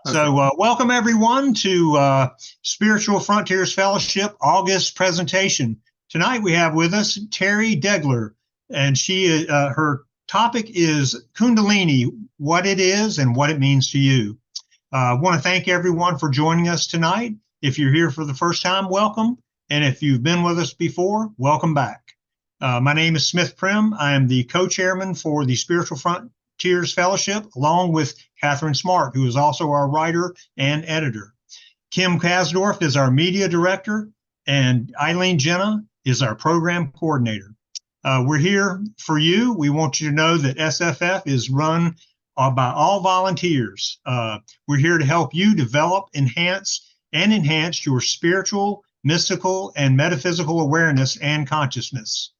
So welcome everyone to Spiritual Frontiers Fellowship August presentation. Tonight we have with us Teri Degler, and her topic is Kundalini, what it is and what it means to you. I want to thank everyone for joining us tonight. If you're here for the first time, welcome. And if you've been with us before, welcome back. My name is Smith Prim. I am the co-chairman for the Spiritual Frontiers Fellowship, along with Catherine Smart, who is also our writer and editor. Kim Kasdorf is our media director, and Eileen Jenna is our program coordinator. We're here for you. We want you to know that SFF is run by all volunteers. We're here to help you develop, enhance your spiritual, mystical, and metaphysical awareness and consciousness.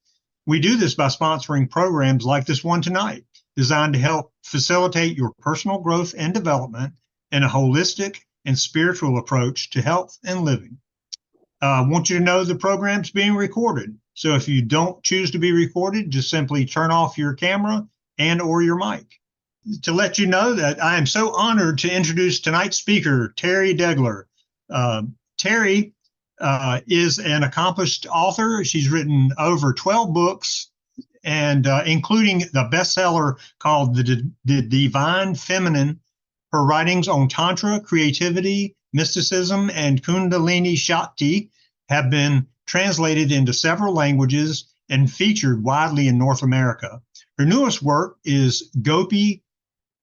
We do this by sponsoring programs like this one tonight, designed to help facilitate your personal growth and development in a holistic and spiritual approach to health and living. I want you to know the program's being recorded. So if you don't choose to be recorded, just simply turn off your camera and or your mic. To let you know that I am so honored to introduce tonight's speaker, Teri Degler. Teri is an accomplished author. She's written over 12 books, and including the bestseller called The Divine Feminine. Her writings on Tantra, creativity, mysticism, and Kundalini-Shakti have been translated into several languages and featured widely in North America. Her newest work is Gopi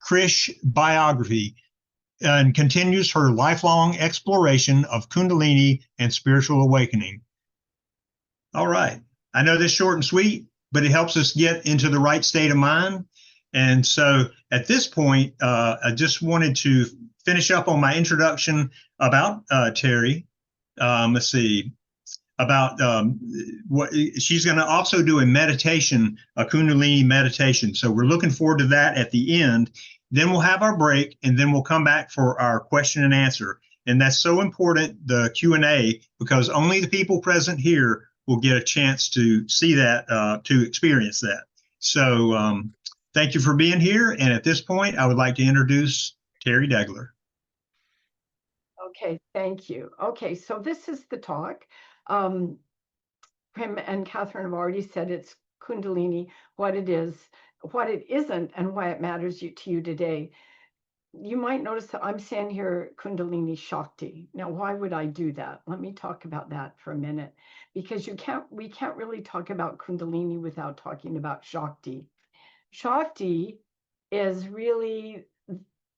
Krish Biography, and continues her lifelong exploration of Kundalini and spiritual awakening. All right, I know this is short and sweet, but it helps us get into the right state of mind. And so at this point, I just wanted to finish up on my introduction about Teri. Let's see, about what she's going to also do a meditation, a Kundalini meditation. So we're looking forward to that at the end. Then we'll have our break, and then we'll come back for our question and answer. And that's so important, the Q&A, because only the people present here will get a chance to see that, to experience that. So thank you for being here. And at this point, I would like to introduce Teri Degler. Okay, thank you. Okay, so this is the talk. Prim and Catherine have already said it's Kundalini, what it is, what it isn't, and why it matters to you today. You might notice that I'm saying here Kundalini-Shakti. Now, why would I do that? Let me talk about that for a minute, because we can't really talk about Kundalini without talking about Shakti. Shakti is really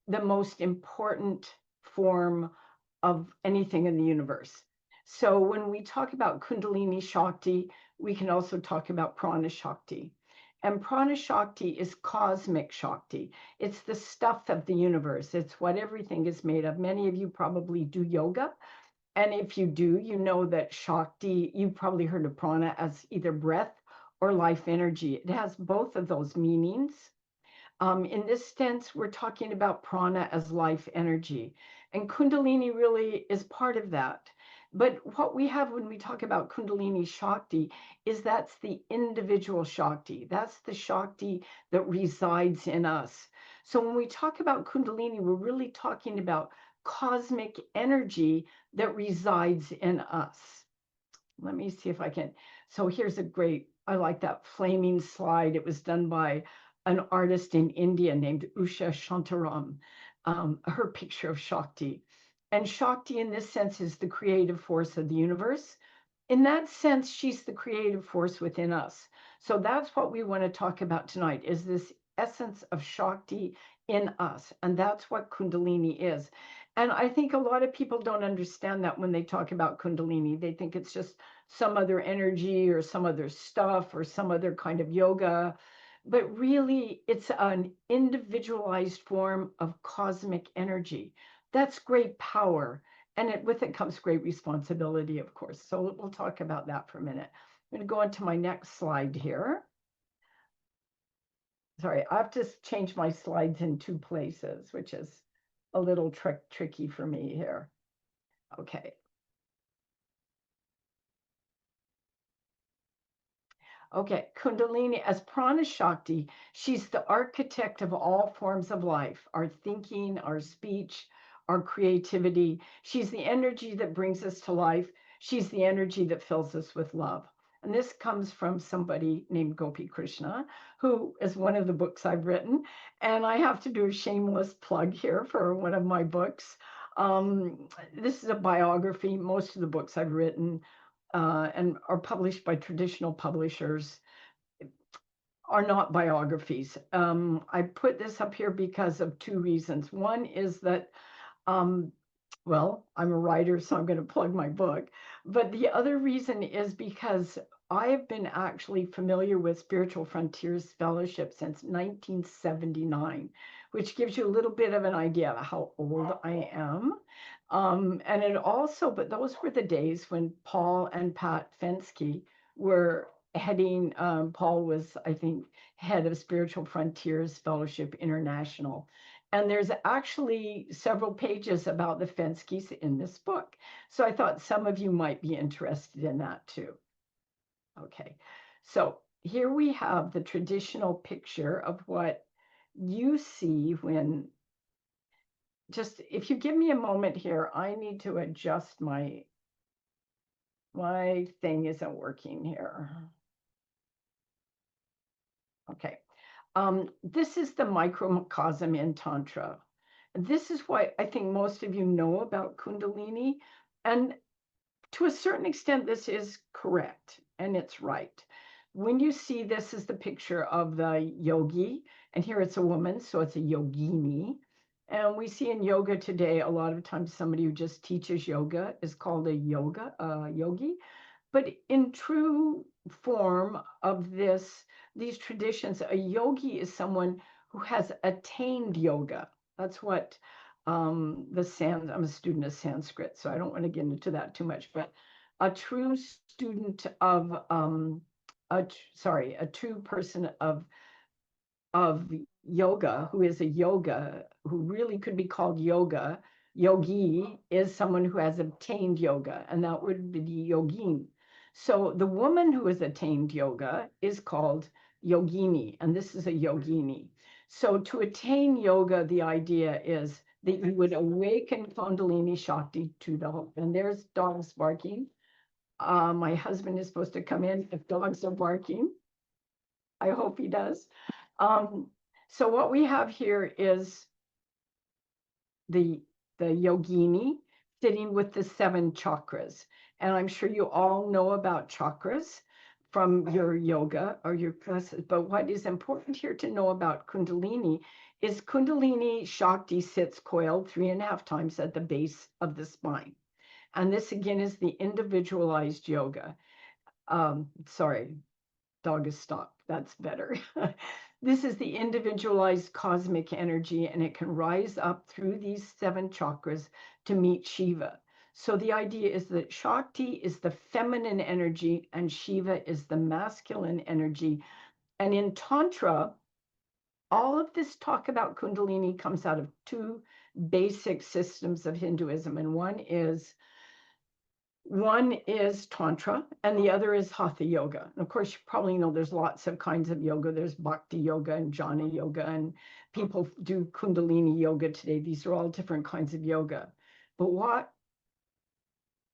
the most important form of anything in the universe. So when we talk about Kundalini-Shakti, we can also talk about Prana-Shakti. And Prana-Shakti is cosmic Shakti. It's the stuff of the universe. It's what everything is made of. Many of you probably do yoga. And if you do, you know that Shakti, you've probably heard of Prana as either breath or life energy. It has both of those meanings. In this sense, we're talking about Prana as life energy. And Kundalini really is part of that. But what we have when we talk about Kundalini-Shakti is that's the individual Shakti. That's the Shakti that resides in us. So when we talk about Kundalini, we're really talking about cosmic energy that resides in us. Let me see if I can. So here's a great, I like that flaming slide. It was done by an artist in India named Usha Shantaram, her picture of Shakti. And Shakti in this sense is the creative force of the universe. In that sense, she's the creative force within us. So that's what we want to talk about tonight, is this essence of Shakti in us. And that's what Kundalini is. And I think a lot of people don't understand that when they talk about Kundalini. They think it's just some other energy or some other stuff or some other kind of yoga. But really, it's an individualized form of cosmic energy. That's great power. And with it comes great responsibility, of course. So we'll talk about that for a minute. I'm going to go on to my next slide here. Sorry, I have to change my slides in two places, which is a little tricky for me here. Okay. Okay, Kundalini as Prana Shakti, she's the architect of all forms of life, our thinking, our speech, our creativity. She's the energy that brings us to life. She's the energy that fills us with love. And this comes from somebody named Gopi Krishna, who is one of the books I've written. And I have to do a shameless plug here for one of my books. This is a biography. Most of the books I've written and are published by traditional publishers are not biographies. I put this up here because of two reasons. One is that, well, I'm a writer, so I'm going to plug my book. But the other reason is because I have been actually familiar with Spiritual Frontiers Fellowship since 1979, which gives you a little bit of an idea of how old I am. And it also, but those were the days when Paul and Pat Fensky were heading, Paul was, I think, head of Spiritual Frontiers Fellowship International. And there's actually several pages about the Fenskys in this book. So I thought some of you might be interested in that too. Okay, so here we have the traditional picture of what you see when, just if you give me a moment here, I need to adjust my thing isn't working here. Okay. This is the microcosm in Tantra. This is why I think most of you know about Kundalini. And to a certain extent, this is correct and it's right. When you see this is the picture of the yogi, and here it's a woman, so it's a yogini. And we see in yoga today, a lot of times somebody who just teaches yoga is called a yogi. But in true form of these traditions, a yogi is someone who has attained yoga. That's what I'm a student of Sanskrit, so I don't want to get into that too much, but a true student of, a true person of yoga, who is a yoga, who really could be called yogi, is someone who has obtained yoga, and that would be yogin. So the woman who has attained yoga is called yogini, and this is a yogini. So to attain yoga, the idea is that you would awaken Kundalini-Shakti to the whole. And there's dogs barking. My husband is supposed to come in if dogs are barking. I hope he does. So what we have here is the yogini sitting with the 7 chakras. And I'm sure you all know about chakras from your yoga or your classes. But what is important here to know about Kundalini is Kundalini-Shakti sits coiled 3.5 times at the base of the spine. And this again is the individualized yoga. Sorry, dog has stopped. That's better. This is the individualized cosmic energy, and it can rise up through these 7 chakras to meet Shiva. So the idea is that Shakti is the feminine energy and Shiva is the masculine energy. And in Tantra, all of this talk about Kundalini comes out of 2 basic systems of Hinduism. And one is Tantra, and the other is Hatha Yoga. And of course, you probably know there's lots of kinds of yoga. There's Bhakti Yoga and Jnana Yoga, and people do Kundalini Yoga today. These are all different kinds of yoga. But what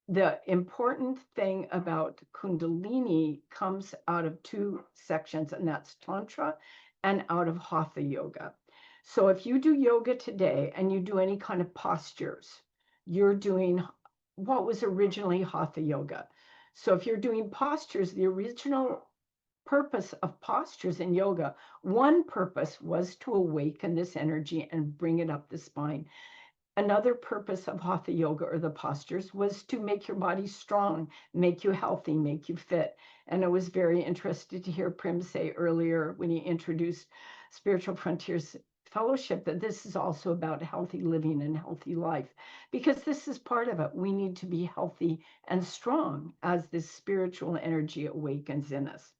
the important thing about Kundalini comes out of 2 sections, and that's Tantra and out of Hatha Yoga. So if you do yoga today and you do any kind of postures, you're doing what was originally Hatha Yoga. So if you're doing postures, the original purpose of postures in yoga, one purpose was to awaken this energy and bring it up the spine. Another purpose of Hatha Yoga or the postures was to make your body strong, make you healthy, make you fit. And I was very interested to hear Prim say earlier when he introduced Spiritual Frontiers Fellowship that this is also about healthy living and healthy life, because this is part of it. We need to be healthy and strong as this spiritual energy awakens in us.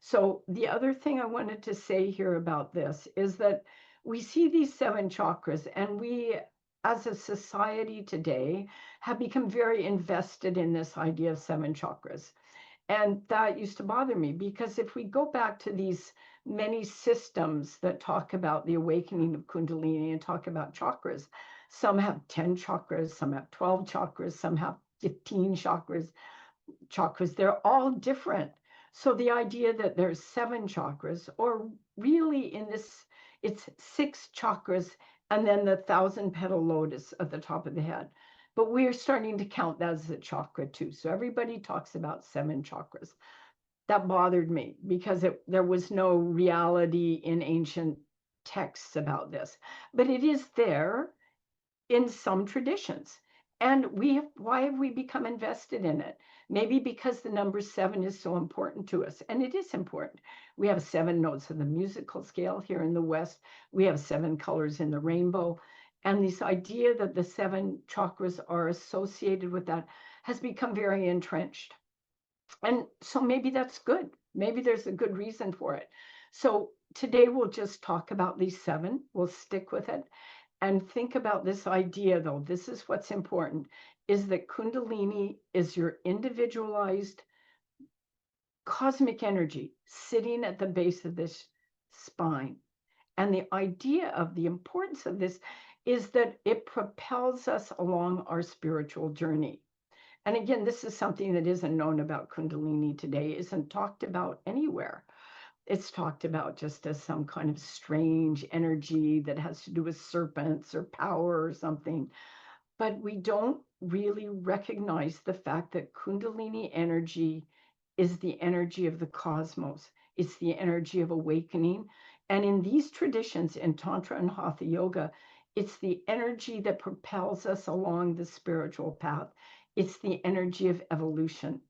So the other thing I wanted to say here about this is that we see these 7 chakras, and we as a society today have become very invested in this idea of 7 chakras. And that used to bother me, because if we go back to these many systems that talk about the awakening of Kundalini and talk about chakras, Some have 10 chakras, some have 12 chakras, some have 15 chakras. They're all different. So the idea that there's 7 chakras, or really in this, it's 6 chakras, and then the 1,000-petal lotus at the top of the head. But we're starting to count that as a chakra too. So everybody talks about 7 chakras. That bothered me because there was no reality in ancient texts about this. But it is there in some traditions. And why have we become invested in it? Maybe because the number 7 is so important to us, and it is important. We have 7 notes of the musical scale here in the West. We have 7 colors in the rainbow. And this idea that the 7 chakras are associated with that has become very entrenched. And so maybe that's good. Maybe there's a good reason for it. So today we'll just talk about these 7. We'll stick with it. And think about this idea, though. This is what's important, is that Kundalini is your individualized cosmic energy sitting at the base of this spine. And the idea of the importance of this is that it propels us along our spiritual journey. And again, this is something that isn't known about Kundalini today, isn't talked about anywhere. It's talked about just as some kind of strange energy that has to do with serpents or power or something. But we don't really recognize the fact that Kundalini energy is the energy of the cosmos. It's the energy of awakening. And in these traditions, in Tantra and Hatha Yoga, it's the energy that propels us along the spiritual path. It's the energy of evolution.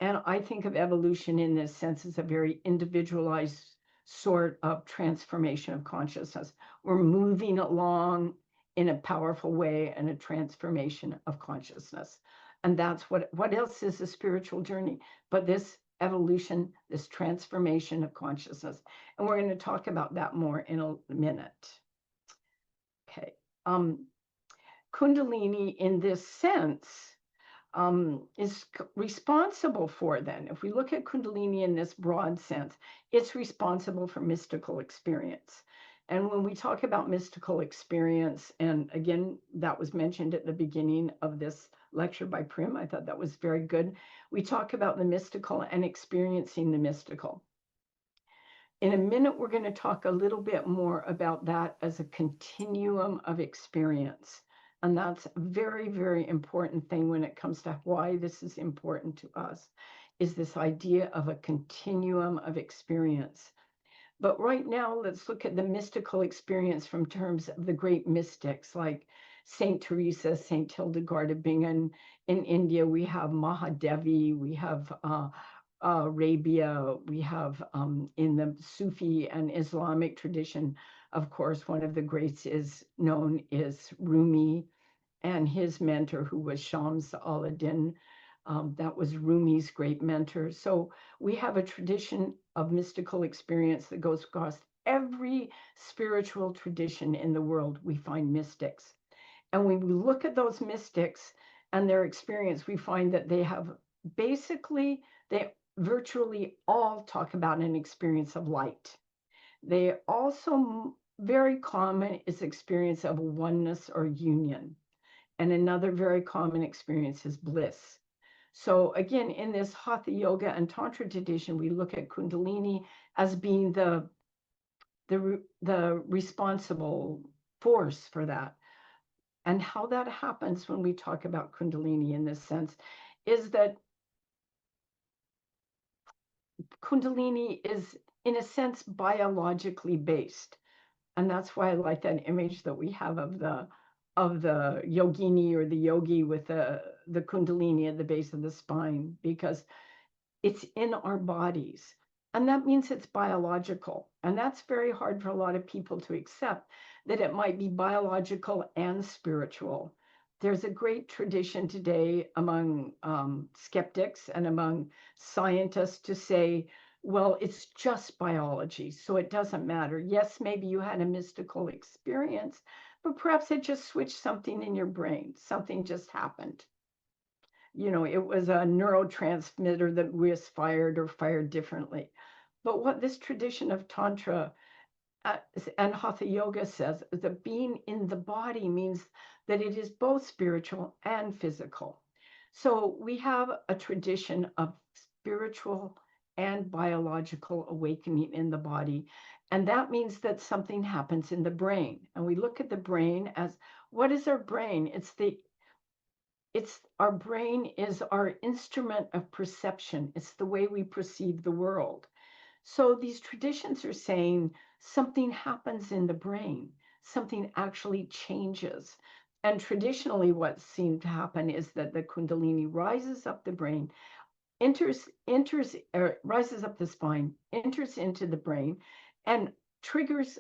And I think of evolution in this sense as a very individualized sort of transformation of consciousness. We're moving along in a powerful way and a transformation of consciousness. And that's what else is a spiritual journey but this evolution, this transformation of consciousness. And we're going to talk about that more in a minute. Okay. Kundalini in this sense is responsible for, then, if we look at Kundalini in this broad sense, it's responsible for mystical experience. And when we talk about mystical experience, and again, that was mentioned at the beginning of this lecture by Prim, I thought that was very good. We talk about the mystical and experiencing the mystical. In a minute, we're going to talk a little bit more about that as a continuum of experience. And that's a very, very important thing when it comes to why this is important to us, is this idea of a continuum of experience. But right now, let's look at the mystical experience from terms of the great mystics like Saint Teresa, Saint Hildegard of Bingen. In India, we have Mahadevi, we have Arabia, we have in the Sufi and Islamic tradition, of course, one of the greats is known as Rumi, and his mentor, who was Shams al-Din, that was Rumi's great mentor. So we have a tradition of mystical experience that goes across every spiritual tradition in the world. We find mystics. And when we look at those mystics and their experience, we find that they have basically, they virtually all talk about an experience of light. They also, very common is experience of oneness or union. And another very common experience is bliss. So again, in this Hatha Yoga and Tantra tradition, we look at Kundalini as being the responsible force for that. And how that happens when we talk about Kundalini in this sense is that Kundalini is, in a sense, biologically based. And that's why I like that image that we have of the yogini or the yogi with the Kundalini at the base of the spine, because it's in our bodies. And that means it's biological. And that's very hard for a lot of people to accept, that it might be biological and spiritual. There's a great tradition today among skeptics and among scientists to say, well, it's just biology, so it doesn't matter. Yes, maybe you had a mystical experience, but perhaps it just switched something in your brain. Something just happened. You know, it was a neurotransmitter that was fired or fired differently. But what this tradition of Tantra and Hatha Yoga says that being in the body means that it is both spiritual and physical. So we have a tradition of spiritual and biological awakening in the body. And that means that something happens in the brain. And we look at the brain as, what is our brain? It's our brain is our instrument of perception. It's the way we perceive the world. So these traditions are saying something happens in the brain, something actually changes. And traditionally, what seemed to happen is that the Kundalini rises up the brain, rises up the spine, enters into the brain, and triggers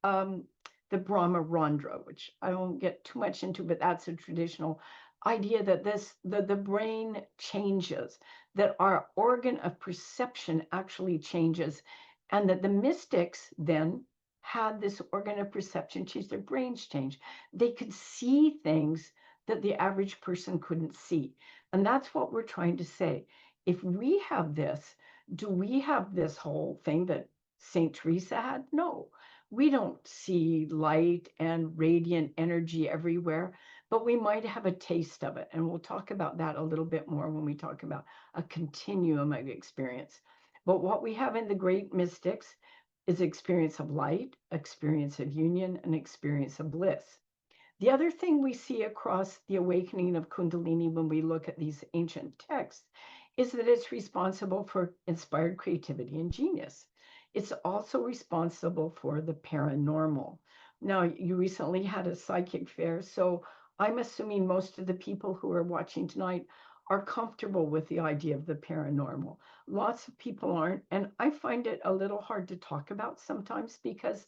the Brahma Randra, which I won't get too much into, but that's a traditional idea that the brain changes, that our organ of perception actually changes, and that the mystics then had this organ of perception change, their brains change. They could see things that the average person couldn't see. And that's what we're trying to say. If we have this, do we have this whole thing that St. Teresa had? No, we don't see light and radiant energy everywhere, but we might have a taste of it. And we'll talk about that a little bit more when we talk about a continuum of experience. But what we have in the great mystics is experience of light, experience of union, and experience of bliss. The other thing we see across the awakening of Kundalini when we look at these ancient texts is that it's responsible for inspired creativity and genius. It's also responsible for the paranormal. Now, you recently had a psychic fair, so I'm assuming most of the people who are watching tonight are comfortable with the idea of the paranormal. Lots of people aren't, and I find it a little hard to talk about sometimes because,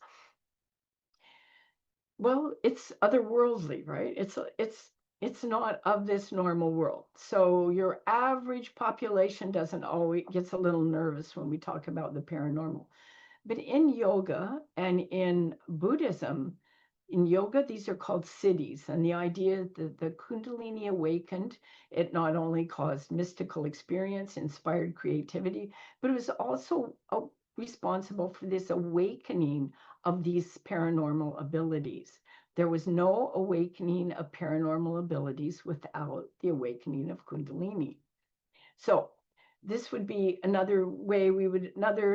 well, it's otherworldly, right? It's not of this normal world. So your average population doesn't always gets a little nervous when we talk about the paranormal. But in yoga and in Buddhism, in yoga, these are called siddhis. And the idea that the Kundalini awakened, it not only caused mystical experience, inspired creativity, but it was also responsible for this awakening of these paranormal abilities. There was no awakening of paranormal abilities without the awakening of Kundalini. So this would be another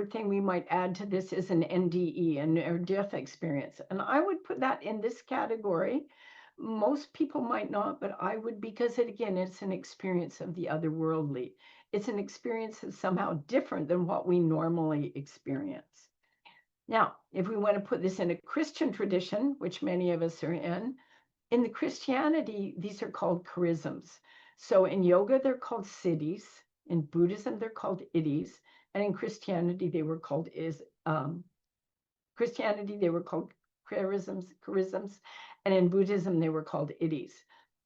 thing we might add to this is an NDE, a near-death experience. And I would put that in this category. Most people might not, but I would, because it's an experience of the otherworldly. It's an experience that's somehow different than what we normally experience. Now, if we want to put this in a Christian tradition, which many of us are in the Christianity, these are called charisms. So in yoga, they're called siddhis. In Buddhism, they're called iddhis. And in Christianity, they were called charisms. And in Buddhism, they were called iddhis.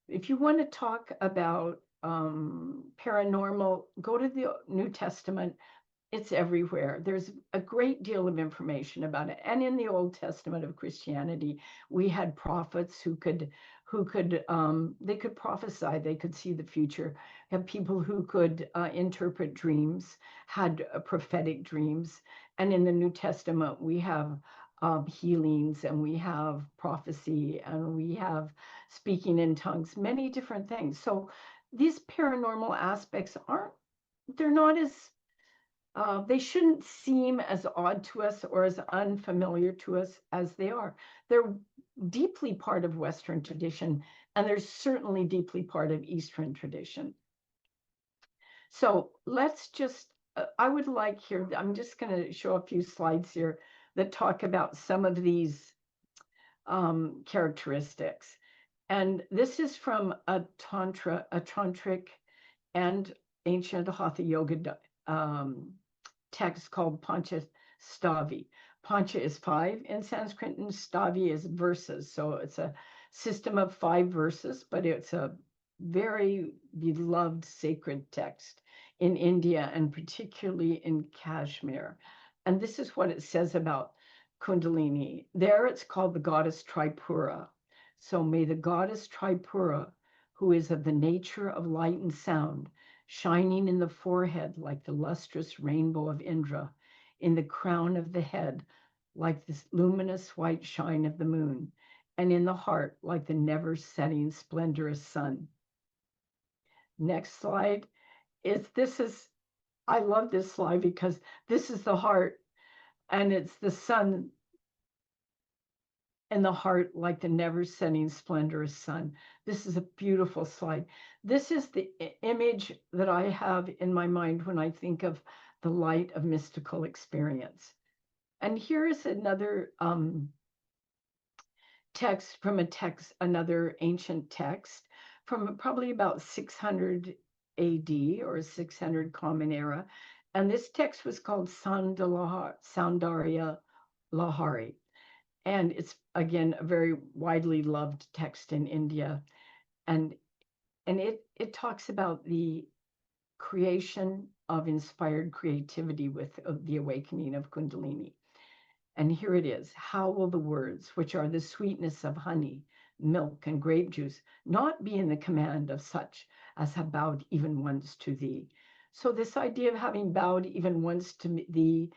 If you want to talk about paranormal, go to the New Testament. It's everywhere. There's a great deal of information about it. And in the Old Testament of Christianity, we had prophets who could they could prophesy, they could see the future. And people who could interpret dreams, had prophetic dreams. And in the New Testament, we have healings, and we have prophecy, and we have speaking in tongues, many different things. So these paranormal aspects they're not as they shouldn't seem as odd to us or as unfamiliar to us as they are. They're deeply part of Western tradition, and they're certainly deeply part of Eastern tradition. So let's just, I would like here, I'm just going to show a few slides here that talk about some of these characteristics. And this is from a tantric and ancient Hatha Yoga text called Panchastavi. Pancha is 5 in Sanskrit, and Stavi is verses. So it's a system of 5 verses, but it's a very beloved sacred text in India, and particularly in Kashmir. And this is what it says about Kundalini. There it's called the goddess Tripura. So may the goddess Tripura, who is of the nature of light and sound, shining in the forehead like the lustrous rainbow of Indra, in the crown of the head like this luminous white shine of the moon, and in the heart like the never-setting splendorous sun. Next slide I love this slide because this is the heart, and it's the sun in the heart like the never-setting splendorous sun. This is a beautiful slide. This is the image that I have in my mind when I think of the light of mystical experience. And here is another text from another ancient text from probably about 600 AD or 600 Common Era. And this text was called Soundarya Lahari. And it's, again, a very widely loved text in India. And it talks about the creation of inspired creativity with the awakening of Kundalini. And here it is. How will the words, which are the sweetness of honey, milk, and grape juice, not be in the command of such as have bowed even once to thee? So this idea of having bowed even once to thee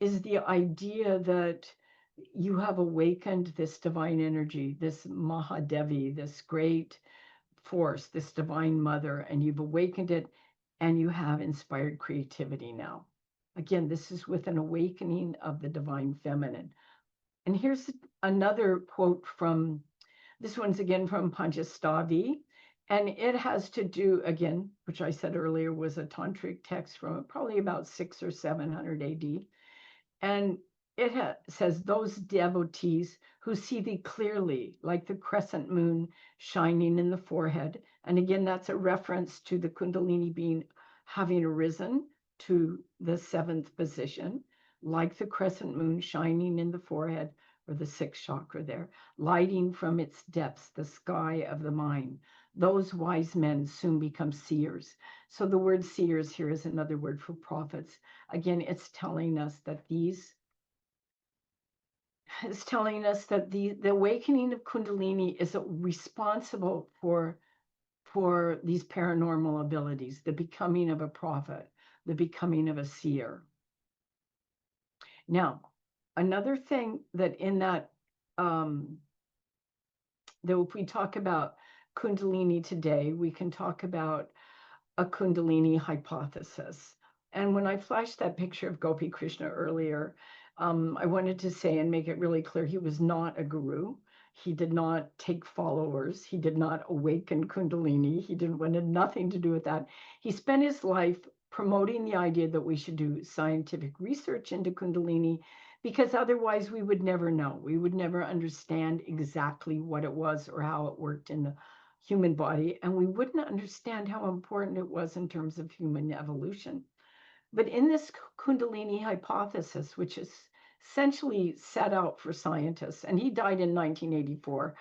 is the idea that you have awakened this divine energy, this Mahadevi, this great force, this divine mother, and you've awakened it, and you have inspired creativity now. Again, this is with an awakening of the divine feminine. And here's another quote from, this one's again from Panchastavi, and it has to do, again, which I said earlier was a tantric text from probably about 600 or 700 AD. And it says, those devotees who see thee clearly, like the crescent moon shining in the forehead. And again, that's a reference to the Kundalini being having arisen to the 7th position, like the crescent moon shining in the forehead, or the 6th chakra there, lighting from its depths the sky of the mind. Those wise men soon become seers. So the word seers here is another word for prophets. Again, it's telling us that the awakening of Kundalini is responsible for these paranormal abilities, the becoming of a prophet, the becoming of a seer. Now, another thing that in that if we talk about Kundalini today, we can talk about a Kundalini hypothesis. And when I flashed that picture of Gopi Krishna earlier, I wanted to say and make it really clear, he was not a guru. He did not take followers. He did not awaken Kundalini. He wanted nothing to do with that. He spent his life promoting the idea that we should do scientific research into Kundalini, because otherwise we would never know. We would never understand exactly what it was or how it worked in the human body, and we wouldn't understand how important it was in terms of human evolution. But in this Kundalini hypothesis, which is essentially set out for scientists, and he died in 1984,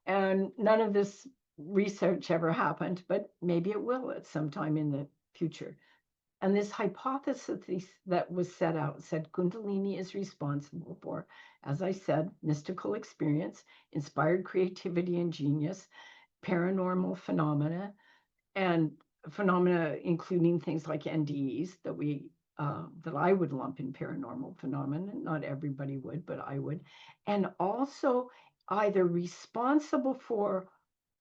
and none of this research ever happened, but maybe it will at some time in the future. And this hypothesis that was set out said Kundalini is responsible for, as I said, mystical experience, inspired creativity and genius, paranormal phenomena, and phenomena including things like NDEs that I would lump in paranormal phenomena. Not everybody would, but I would. And also either responsible for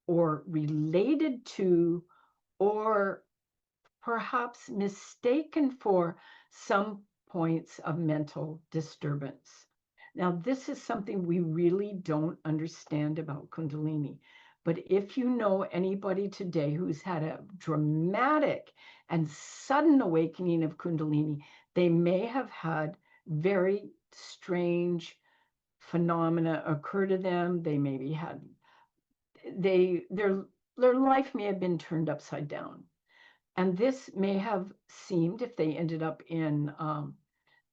or related to or perhaps mistaken for some points of mental disturbance. Now, this is something we really don't understand about Kundalini. But if you know anybody today who's had a dramatic and sudden awakening of Kundalini, they may have had very strange phenomena occur to them. They maybe had, their life may have been turned upside down. And this may have seemed, if they ended up in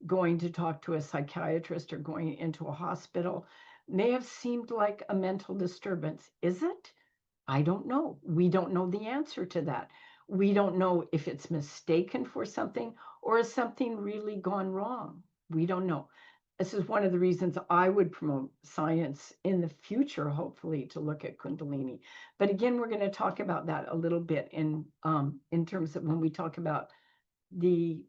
going to talk to a psychiatrist or going into a hospital, may have seemed like a mental disturbance. Is it? I don't know. We don't know the answer to that. We don't know if it's mistaken for something or is something really gone wrong. We don't know. This is one of the reasons I would promote science in the future, hopefully, to look at Kundalini. But again, we're going to talk about that a little bit in terms of when we talk about the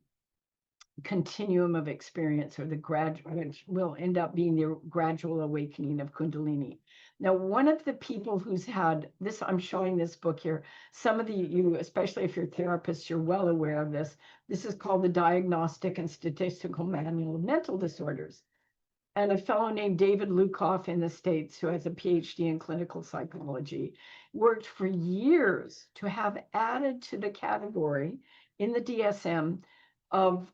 continuum of experience, or the gradual, which will end up being the gradual awakening of Kundalini. Now, one of the people who's had this, I'm showing this book here. Some of you, especially if you're therapists, you're well aware of this. This is called the Diagnostic and Statistical Manual of Mental Disorders. And a fellow named David Lukoff in the States, who has a PhD in clinical psychology, worked for years to have added to the category in the DSM of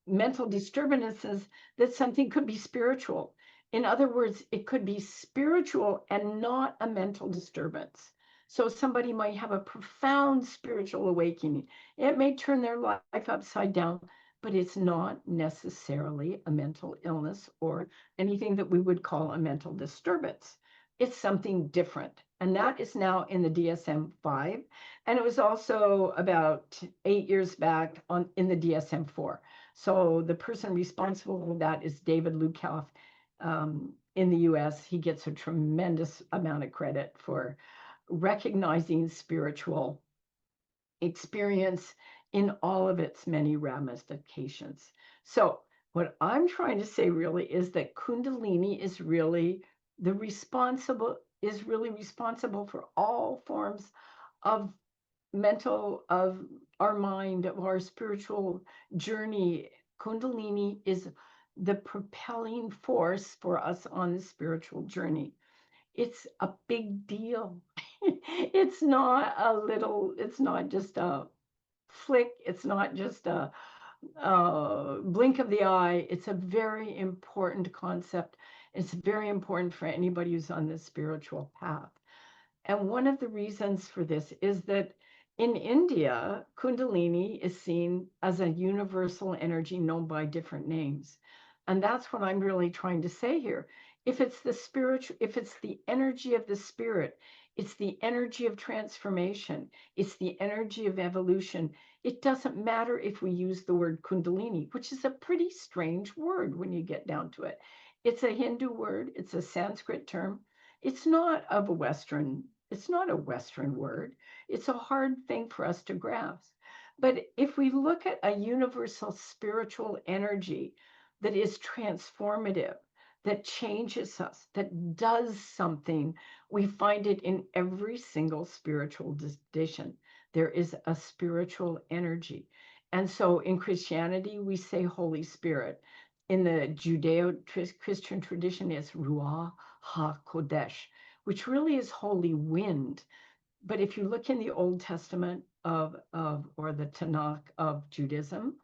mental disturbances that something could be spiritual. In other words, it could be spiritual and not a mental disturbance. So somebody might have a profound spiritual awakening. It may turn their life upside down, but it's not necessarily a mental illness or anything that we would call a mental disturbance. It's something different. And that is now in the DSM-5. And it was also about 8 years back in the DSM-4. So the person responsible for that is David Lukoff in the US. He gets a tremendous amount of credit for recognizing spiritual experience in all of its many ramifications. So what I'm trying to say really is that Kundalini is really responsible for all forms of our mind, of our spiritual journey. Kundalini is the propelling force for us on the spiritual journey. It's a big deal. It's not just a flick. It's not just a blink of the eye. It's a very important concept. It's very important for anybody who's on this spiritual path. And one of the reasons for this is that in India, Kundalini is seen as a universal energy known by different names. And that's what I'm really trying to say here. If it's the energy of the spirit, it's the energy of transformation, it's the energy of evolution. It doesn't matter if we use the word Kundalini, which is a pretty strange word when you get down to it. It's a Hindu word, it's a Sanskrit term. It's not a Western word. It's a hard thing for us to grasp. But if we look at a universal spiritual energy that is transformative, that changes us, that does something, we find it in every single spiritual tradition. There is a spiritual energy. And so in Christianity, we say Holy Spirit. In the Judeo-Christian tradition, it's Ruach HaKodesh, which really is holy wind. But if you look in the Old Testament or the Tanakh of Judaism,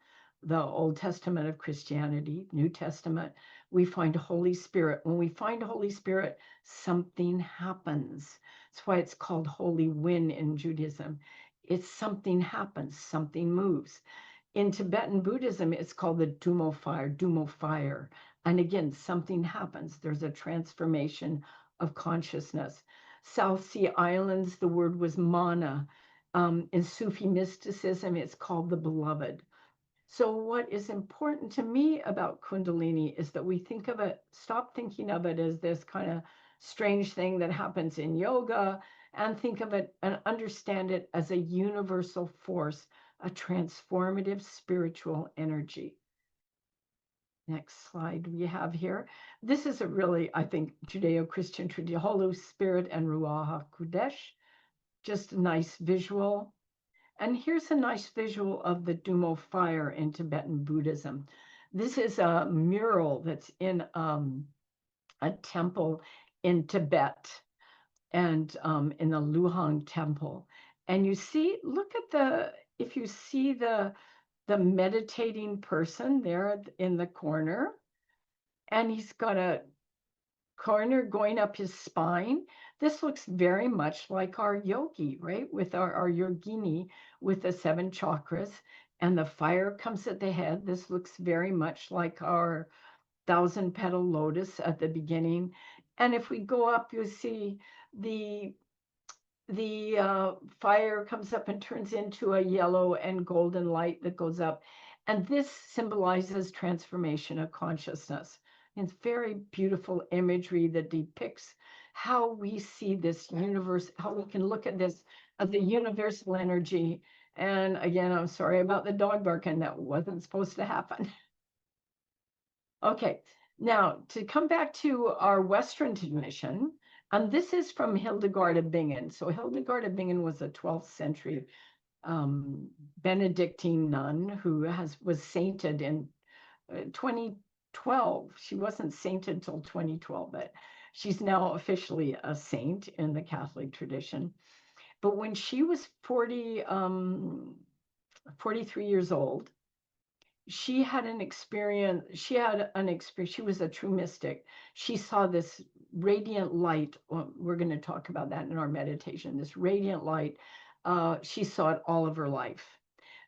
the Old Testament of Christianity, New Testament, we find Holy Spirit. When we find Holy Spirit, something happens. That's why it's called holy wind in Judaism. It's something happens, something moves. In Tibetan Buddhism, it's called the Dumo fire. And again, something happens. There's a transformation of consciousness. South Sea Islands, the word was mana. In Sufi mysticism, it's called the beloved. So what is important to me about Kundalini is that we stop thinking of it as this kind of strange thing that happens in yoga, and think of it and understand it as a universal force, a transformative spiritual energy. Next slide we have here. This is a really, I think, Judeo-Christian tradition, Holy Spirit and Ruach HaKodesh. Just a nice visual. And here's a nice visual of the Dumo fire in Tibetan Buddhism. This is a mural that's in a temple in Tibet, and in the Luhang temple. And you see, if you see the meditating person there in the corner, and he's got a corner going up his spine. This looks very much like our yogi, right? With our yogini with the 7 chakras, and the fire comes at the head. This looks very much like our 1,000-petal lotus at the beginning. And if we go up, you see the fire comes up and turns into a yellow and golden light that goes up. And this symbolizes transformation of consciousness. It's very beautiful imagery that depicts how we see this universe, how we can look at this as the universal energy And again, I'm sorry about the dog barking. That wasn't supposed to happen. Okay, now to come back to our Western tradition, and this is from Hildegard of Bingen. So Hildegard of Bingen was a 12th century Benedictine nun who was sainted in 2012. She wasn't sainted until 2012, but she's now officially a saint in the Catholic tradition. But when she was 43 years old, she had an experience. She was a true mystic. She saw this radiant light. Well, we're going to talk about that in our meditation. This radiant light, she saw it all of her life.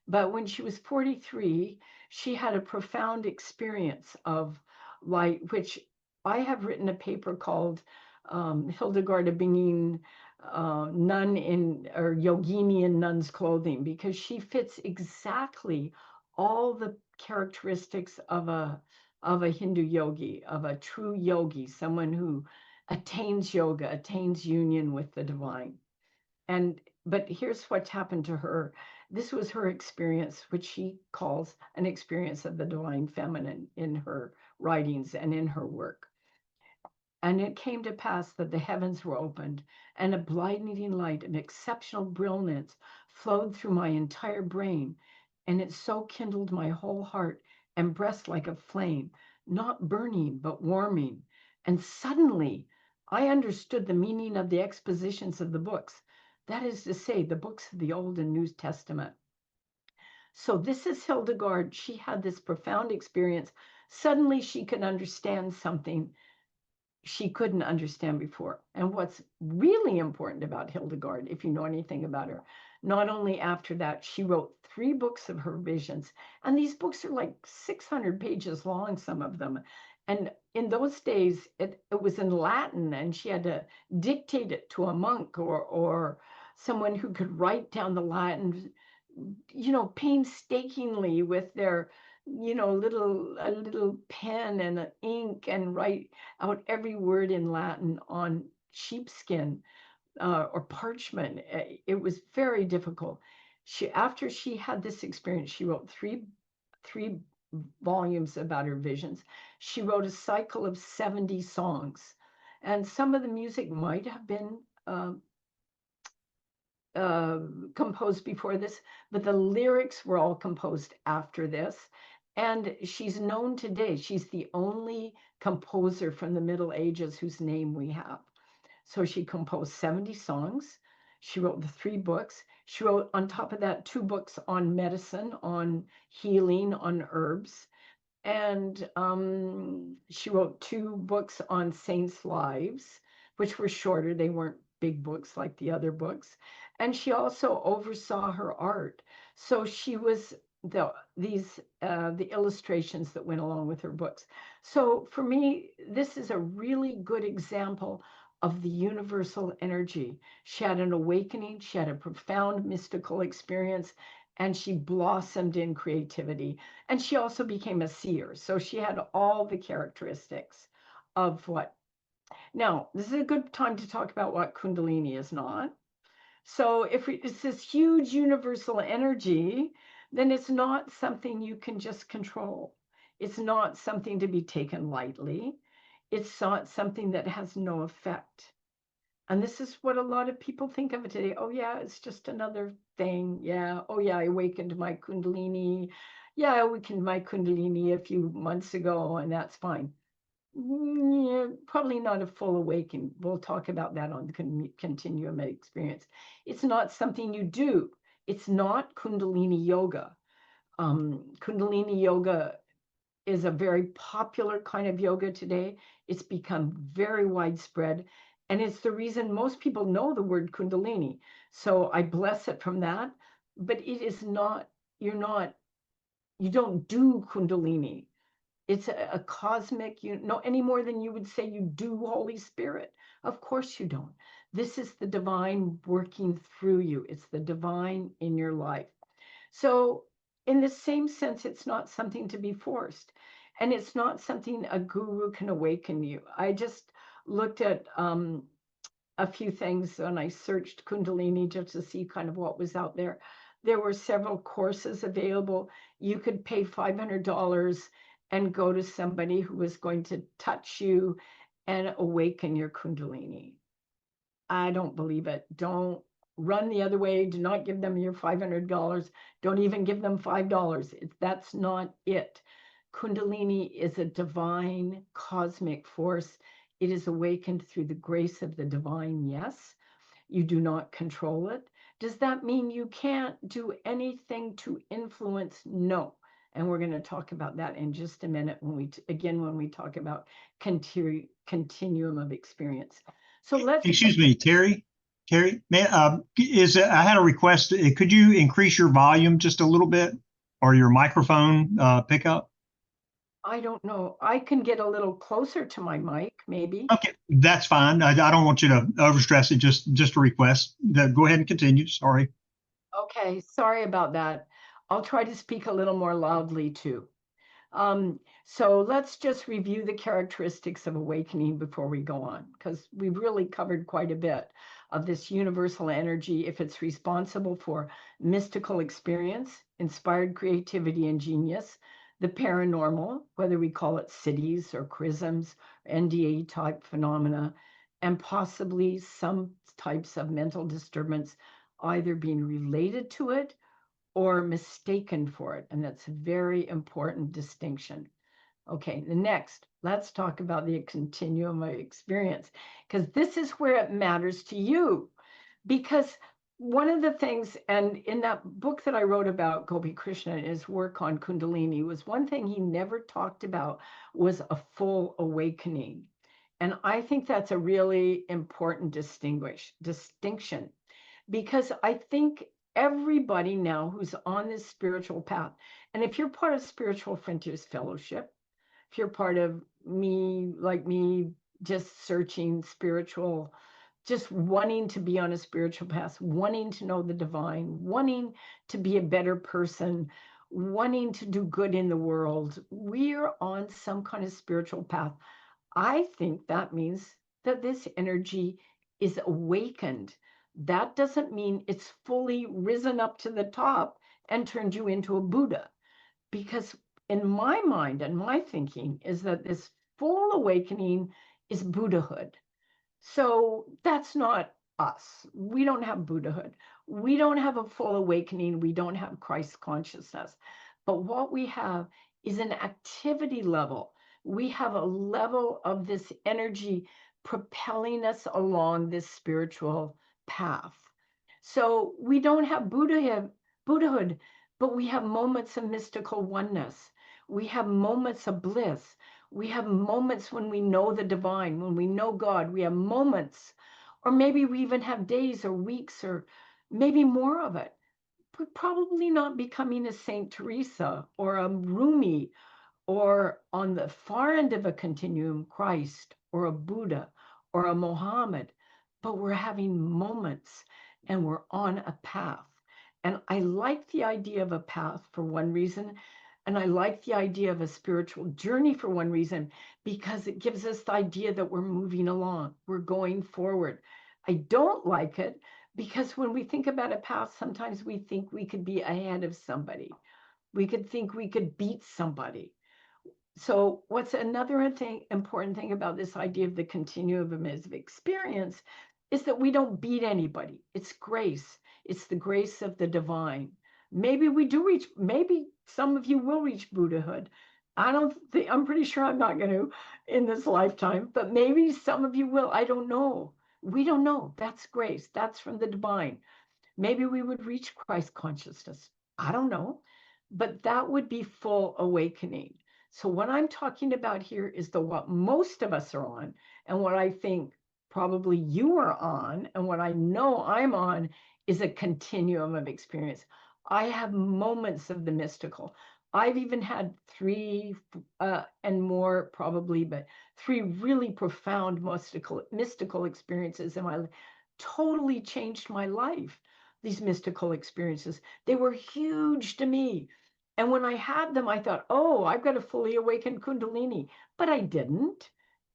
But when she was 43, she had a profound experience of light, which I have written a paper called Hildegard of Bingen, Nun in, or Yogini in Nun's Clothing, because she fits exactly all the characteristics of a Hindu yogi, of a true yogi, someone who attains yoga, attains union with the divine. But here's what's happened to her. This was her experience, which she calls an experience of the divine feminine in her writings and in her work. And it came to pass that the heavens were opened, and a blinding light of exceptional brilliance flowed through my entire brain, and it so kindled my whole heart and breast like a flame, not burning, but warming. And suddenly I understood the meaning of the expositions of the books. That is to say, the books of the Old and New Testament. So this is Hildegard. She had this profound experience. Suddenly she could understand something she couldn't understand before. And what's really important about Hildegard, if you know anything about her, not only after that, she wrote 3 books of her visions. And these books are like 600 pages long, some of them. And in those days, it was in Latin, and she had to dictate it to a monk or someone who could write down the Latin, painstakingly with their, a little pen and an ink, and write out every word in Latin on sheepskin or parchment. It was very difficult. After she had this experience, she wrote three volumes about her visions. She wrote a cycle of 70 songs, and some of the music might have been composed before this, but the lyrics were all composed after this. And she's known today. She's the only composer from the Middle Ages whose name we have. So she composed 70 songs. She wrote the 3 books. She wrote, on top of that, 2 books on medicine, on healing, on herbs. And she wrote 2 books on saints' lives, which were shorter. They weren't big books like the other books. And she also oversaw her art. So she was the illustrations that went along with her books. So for me, this is a really good example of the universal energy. She had an awakening. She had a profound mystical experience, and she blossomed in creativity. And she also became a seer. So she had all the characteristics of what. Now, this is a good time to talk about what Kundalini is not. So if it's this huge universal energy, then it's not something you can just control. It's not something to be taken lightly. It's not something that has no effect. And this is what a lot of people think of it today. Oh, yeah, it's just another thing. Yeah. Oh, yeah, I awakened my Kundalini. Yeah, I awakened my Kundalini a few months ago, and that's fine. Yeah, probably not a full awakening. We'll talk about that on the continuum of experience. It's not something you do. It's not Kundalini yoga. Kundalini yoga is a very popular kind of yoga today. It's become very widespread. And it's the reason most people know the word Kundalini. So I bless it from that. But it is not, you don't do Kundalini. It's a cosmic, any more than you would say you do Holy Spirit. Of course you don't. This is the divine working through you. It's the divine in your life. So in the same sense, it's not something to be forced. And it's not something a guru can awaken you. I just looked at a few things when I searched Kundalini just to see kind of what was out there. There were several courses available. You could pay $500 and go to somebody who was going to touch you and awaken your Kundalini. I don't believe it. Don't run the other way. Do not give them your $500. Don't even give them $5. That's not it. Kundalini is a divine cosmic force. It is awakened through the grace of the divine, yes. You do not control it. Does that mean you can't do anything to influence? No. And we're going to talk about that in just a minute when we talk about continuum of experience. So let's. Excuse me, Teri. Teri, I had a request. Could you increase your volume just a little bit, or your microphone pickup? I don't know. I can get a little closer to my mic, maybe. Okay, that's fine. I don't want you to overstress it. Just a request. Go ahead and continue. Sorry. Okay, sorry about that. I'll try to speak a little more loudly too. So let's just review the characteristics of awakening before we go on, because we've really covered quite a bit of this universal energy. If it's responsible for mystical experience, inspired creativity and genius, the paranormal, whether we call it cities or chrisms, NDA type phenomena, and possibly some types of mental disturbance either being related to it or mistaken for it. And that's a very important distinction. Okay, the next, let's talk about the continuum of experience, because this is where it matters to you. Because one of the things, and in that book that I wrote about Gopi Krishna and his work on Kundalini, was one thing he never talked about was a full awakening. And I think that's a really important distinction, because I think everybody now who's on this spiritual path, and if you're part of Spiritual Frontiers Fellowship, if you're part of me, like me, just searching spiritual, just wanting to be on a spiritual path, wanting to know the divine, wanting to be a better person, wanting to do good in the world, we're on some kind of spiritual path. I think that means that this energy is awakened. That doesn't mean it's fully risen up to the top and turned you into a Buddha. Because in my mind and my thinking is that this full awakening is Buddhahood. So that's not us. We don't have Buddhahood. We don't have a full awakening. We don't have Christ consciousness. But what we have is an activity level. We have a level of this energy propelling us along this spiritual path. So we don't have Buddhahood, but we have moments of mystical oneness. We have moments of bliss. We have moments when we know the divine, when we know God. We have moments, or maybe we even have days or weeks or maybe more of it. We're probably not becoming a Saint Teresa or a Rumi, or on the far end of a continuum, Christ or a Buddha or a Mohammed, but we're having moments and we're on a path. And I like the idea of a path for one reason. And I like the idea of a spiritual journey for one reason, because it gives us the idea that we're moving along, we're going forward. I don't like it because when we think about a path, sometimes we think we could be ahead of somebody. We could think we could beat somebody. So what's another important thing about this idea of the continuum of experience is that we don't beat anybody. It's grace. It's the grace of the divine. Maybe we do reach, maybe some of you will reach Buddhahood. I'm pretty sure I'm not going to in this lifetime, but maybe some of you will. I don't know. We don't know. That's grace. That's from the divine. Maybe we would reach Christ consciousness. I don't know, but that would be full awakening. So what I'm talking about here is what most of us are on, and what I think probably you are on, and what I know I'm on is a continuum of experience. I have moments of the mystical. I've even had three and more probably, but three really profound mystical experiences in my life. Totally changed my life. These mystical experiences, they were huge to me. And when I had them, I thought, oh, I've got a fully awakened Kundalini. But I didn't.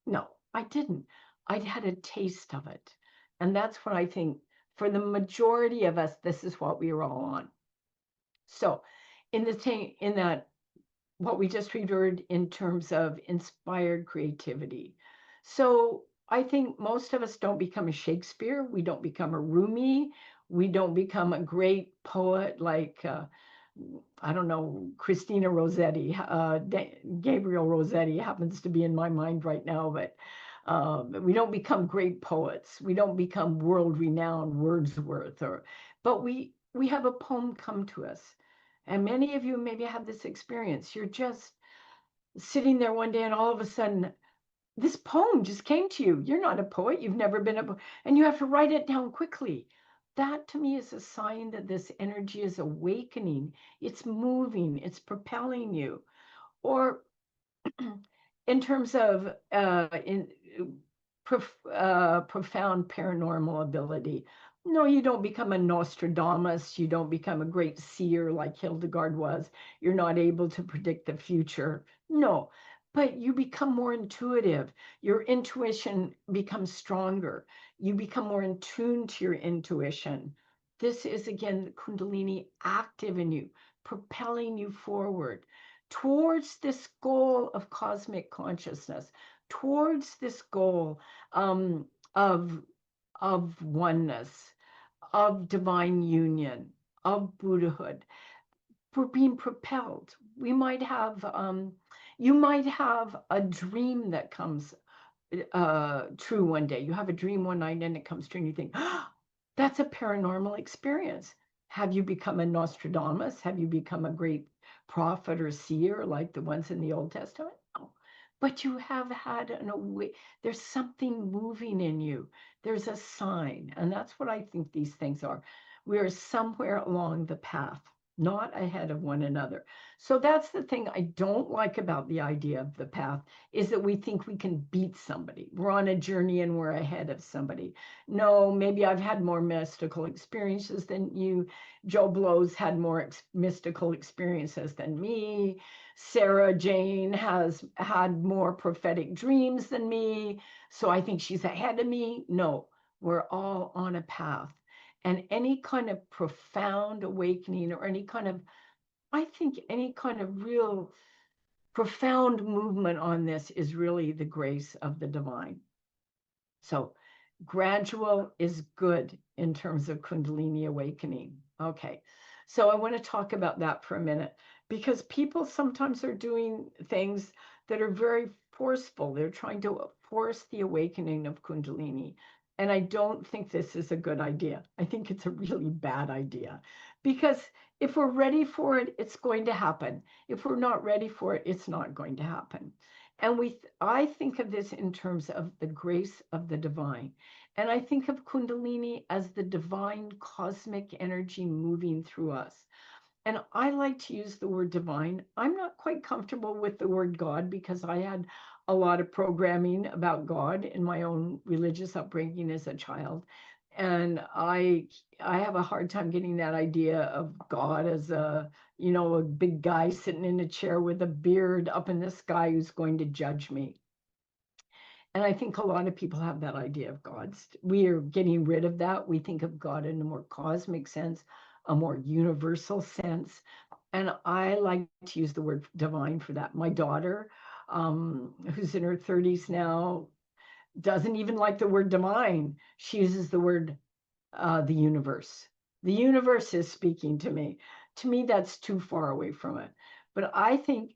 No, I didn't. I'd had a taste of it. And that's what I think for the majority of us, this is what we were all on. So in that what we just referred in terms of inspired creativity. So I think most of us don't become a Shakespeare. We don't become a Rumi. We don't become a great poet like, I don't know, Christina Rossetti. Gabriel Rossetti happens to be in my mind right now, but we don't become great poets. We don't become world-renowned Wordsworth, but we have a poem come to us. And many of you maybe have this experience. You're just sitting there one day and all of a sudden this poem just came to you. You're not a poet. You've never been and you have to write it down quickly. That to me is a sign that this energy is awakening. It's moving. It's propelling you. Or in terms of profound paranormal ability. No, you don't become a Nostradamus. You don't become a great seer like Hildegard was. You're not able to predict the future. No, but you become more intuitive. Your intuition becomes stronger. You become more in tune to your intuition. This is, again, the Kundalini active in you, propelling you forward towards this goal of cosmic consciousness, towards this goal um, of, of oneness, of divine union, of Buddhahood. We're being propelled. We might have, you might have a dream that comes true one day. You have a dream one night and it comes true and you think, oh, that's a paranormal experience. Have you become a Nostradamus? Have you become a great prophet or seer like the ones in the Old Testament? No. But you have had there's something moving in you. There's a sign. And that's what I think these things are. We are somewhere along the path, not ahead of one another. So that's the thing I don't like about the idea of the path, is that we think we can beat somebody. We're on a journey and we're ahead of somebody. No, maybe I've had more mystical experiences than you. Joe Blow's had more mystical experiences than me. Sarah Jane has had more prophetic dreams than me. So I think she's ahead of me. No, we're all on a path. And any kind of profound awakening or I think any kind of real profound movement on this is really the grace of the divine. So gradual is good in terms of Kundalini awakening. Okay, so I want to talk about that for a minute because people sometimes are doing things that are very forceful. They're trying to force the awakening of Kundalini. And I don't think this is a good idea. I think it's a really bad idea because if we're ready for it, it's going to happen. If we're not ready for it, it's not going to happen. And I think of this in terms of the grace of the divine. And I think of Kundalini as the divine cosmic energy moving through us. And I like to use the word divine. I'm not quite comfortable with the word God because I had a lot of programming about God in my own religious upbringing as a child. And I have a hard time getting that idea of God as a big guy sitting in a chair with a beard up in the sky who's going to judge me. And I think a lot of people have that idea of God. We are getting rid of that. We think of God in a more cosmic sense, a more universal sense. And I like to use the word divine for that. My daughter, who's in her 30s now, doesn't even like the word divine. She uses the word the universe. The universe is speaking to me. To me, that's too far away from it. But I think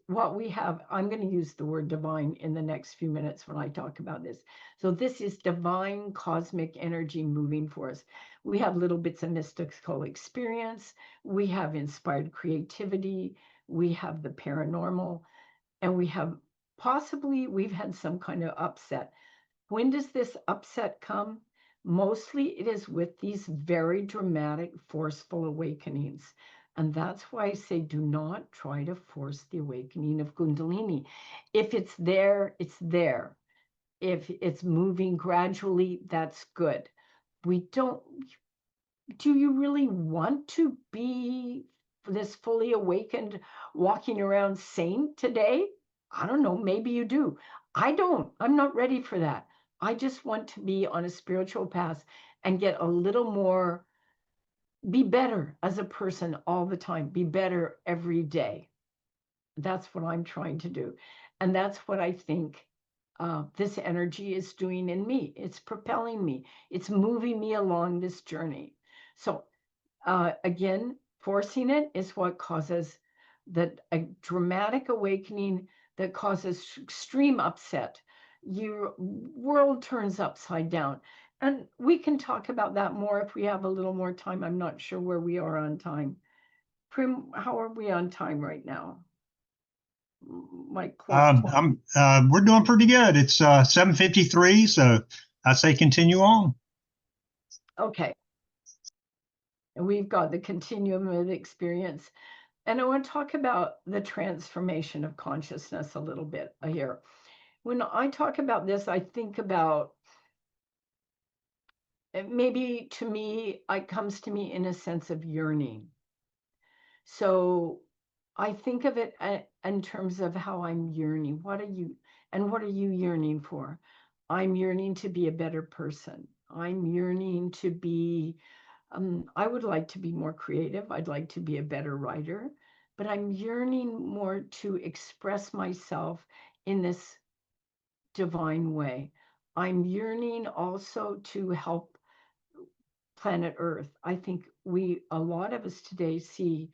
what we have, I'm going to use the word divine in the next few minutes when I talk about this. So this is divine cosmic energy moving for us. We have little bits of mystical experience. We have inspired creativity. We have the paranormal. And we've had some kind of upset. When does this upset come? Mostly it is with these very dramatic, forceful awakenings. And that's why I say do not try to force the awakening of Kundalini. If it's there, it's there. If it's moving gradually, that's good. Do you really want to be this fully awakened, walking around saint today? I don't know, maybe you do. I don't. I'm not ready for that. I just want to be on a spiritual path and get a little more be better as a person all the time, be better every day. That's what I'm trying to do. And that's what I think this energy is doing in me. It's propelling me, it's moving me along this journey. So, again, forcing it is what causes a dramatic awakening that causes extreme upset. Your world turns upside down. And we can talk about that more if we have a little more time. I'm not sure where we are on time. Prim, how are we on time right now? My clock. We're doing pretty good. It's 7:53, so I say continue on. Okay. And we've got the continuum of experience. And I want to talk about the transformation of consciousness a little bit here. When I talk about this, I think about maybe to me, it comes to me in a sense of yearning. So I think of it in terms of how I'm yearning. What are you yearning for? I'm yearning to be a better person. I'm yearning to be, I would like to be more creative. I'd like to be a better writer, but I'm yearning more to express myself in this divine way. I'm yearning also to help planet Earth. I think a lot of us today see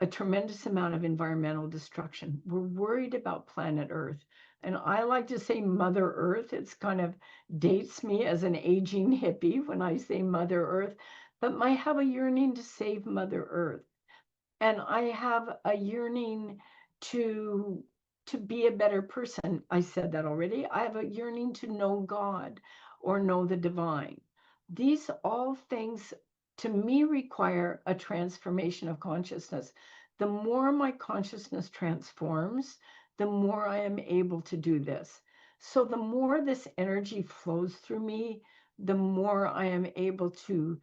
a tremendous amount of environmental destruction. We're worried about planet Earth. And I like to say Mother Earth. It's kind of dates me as an aging hippie when I say Mother Earth, but I have a yearning to save Mother Earth. And I have a yearning to be a better person. I said that already. I have a yearning to know God or know the divine. These all things to me require a transformation of consciousness. The more my consciousness transforms, the more I am able to do this. So the more this energy flows through me, the more I am able to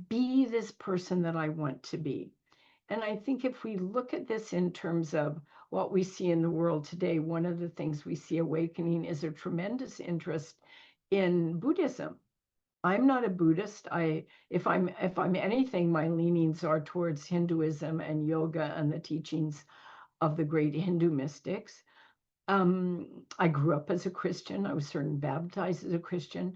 be this person that I want to be. And I think if we look at this in terms of what we see in the world today, one of the things we see awakening is a tremendous interest in Buddhism. I'm not a Buddhist. If I'm anything, my leanings are towards Hinduism and yoga and the teachings of the great Hindu mystics. I grew up as a Christian. I was certainly baptized as a Christian,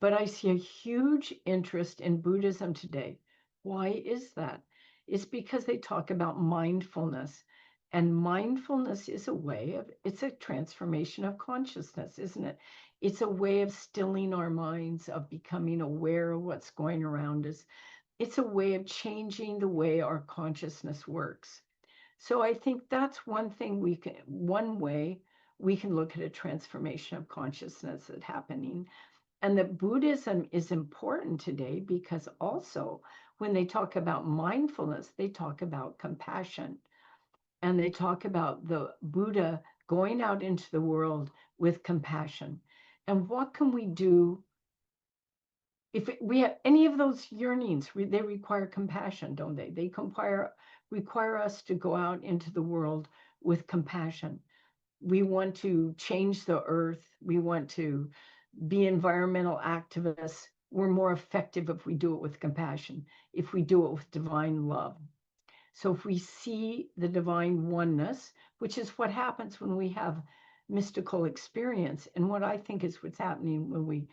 but I see a huge interest in Buddhism today. Why is that? It's because they talk about mindfulness, and mindfulness is it's a transformation of consciousness, isn't it? It's a way of stilling our minds, of becoming aware of what's going around us. It's a way of changing the way our consciousness works. So I think that's one way we can look at a transformation of consciousness that's happening. And that Buddhism is important today because also when they talk about mindfulness, they talk about compassion. And they talk about the Buddha going out into the world with compassion. And what can we do if we have any of those yearnings? They require compassion, don't they? They require us to go out into the world with compassion. We want to change the earth. We want to be environmental activists. We're more effective if we do it with compassion, if we do it with divine love. So if we see the divine oneness, which is what happens when we have mystical experience, and what I think is what's happening when we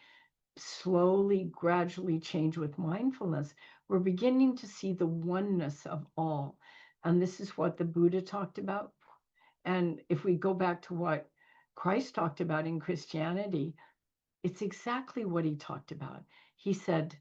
slowly, gradually change with mindfulness, we're beginning to see the oneness of all. And this is what the Buddha talked about. And if we go back to what Christ talked about in Christianity, it's exactly what he talked about. He said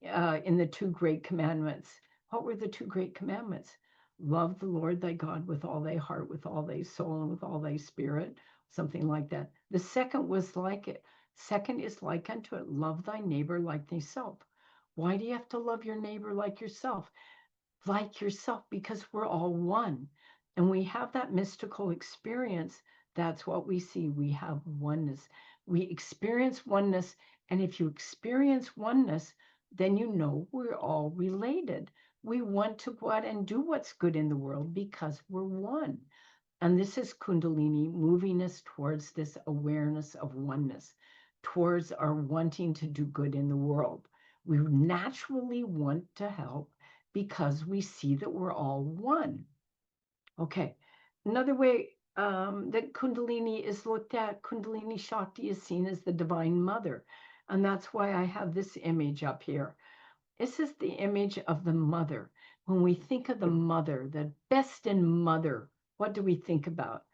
in the two great commandments, what were the two great commandments? Love the Lord thy God with all thy heart, with all thy soul, and with all thy spirit, something like that. The second was like it. Second is like unto it, love thy neighbor like thyself. Why do you have to love your neighbor like yourself? Like yourself, because we're all one. And we have that mystical experience. That's what we see. We have oneness. We experience oneness. And if you experience oneness, then you know we're all related. We want to go out and do what's good in the world because we're one. And this is Kundalini moving us towards this awareness of oneness, towards our wanting to do good in the world. We naturally want to help because we see that we're all one. Okay. Another way that Kundalini is looked at, Kundalini-Shakti is seen as the Divine Mother. And that's why I have this image up here. This is the image of the mother. When we think of the mother, the best in mother, what do we think about?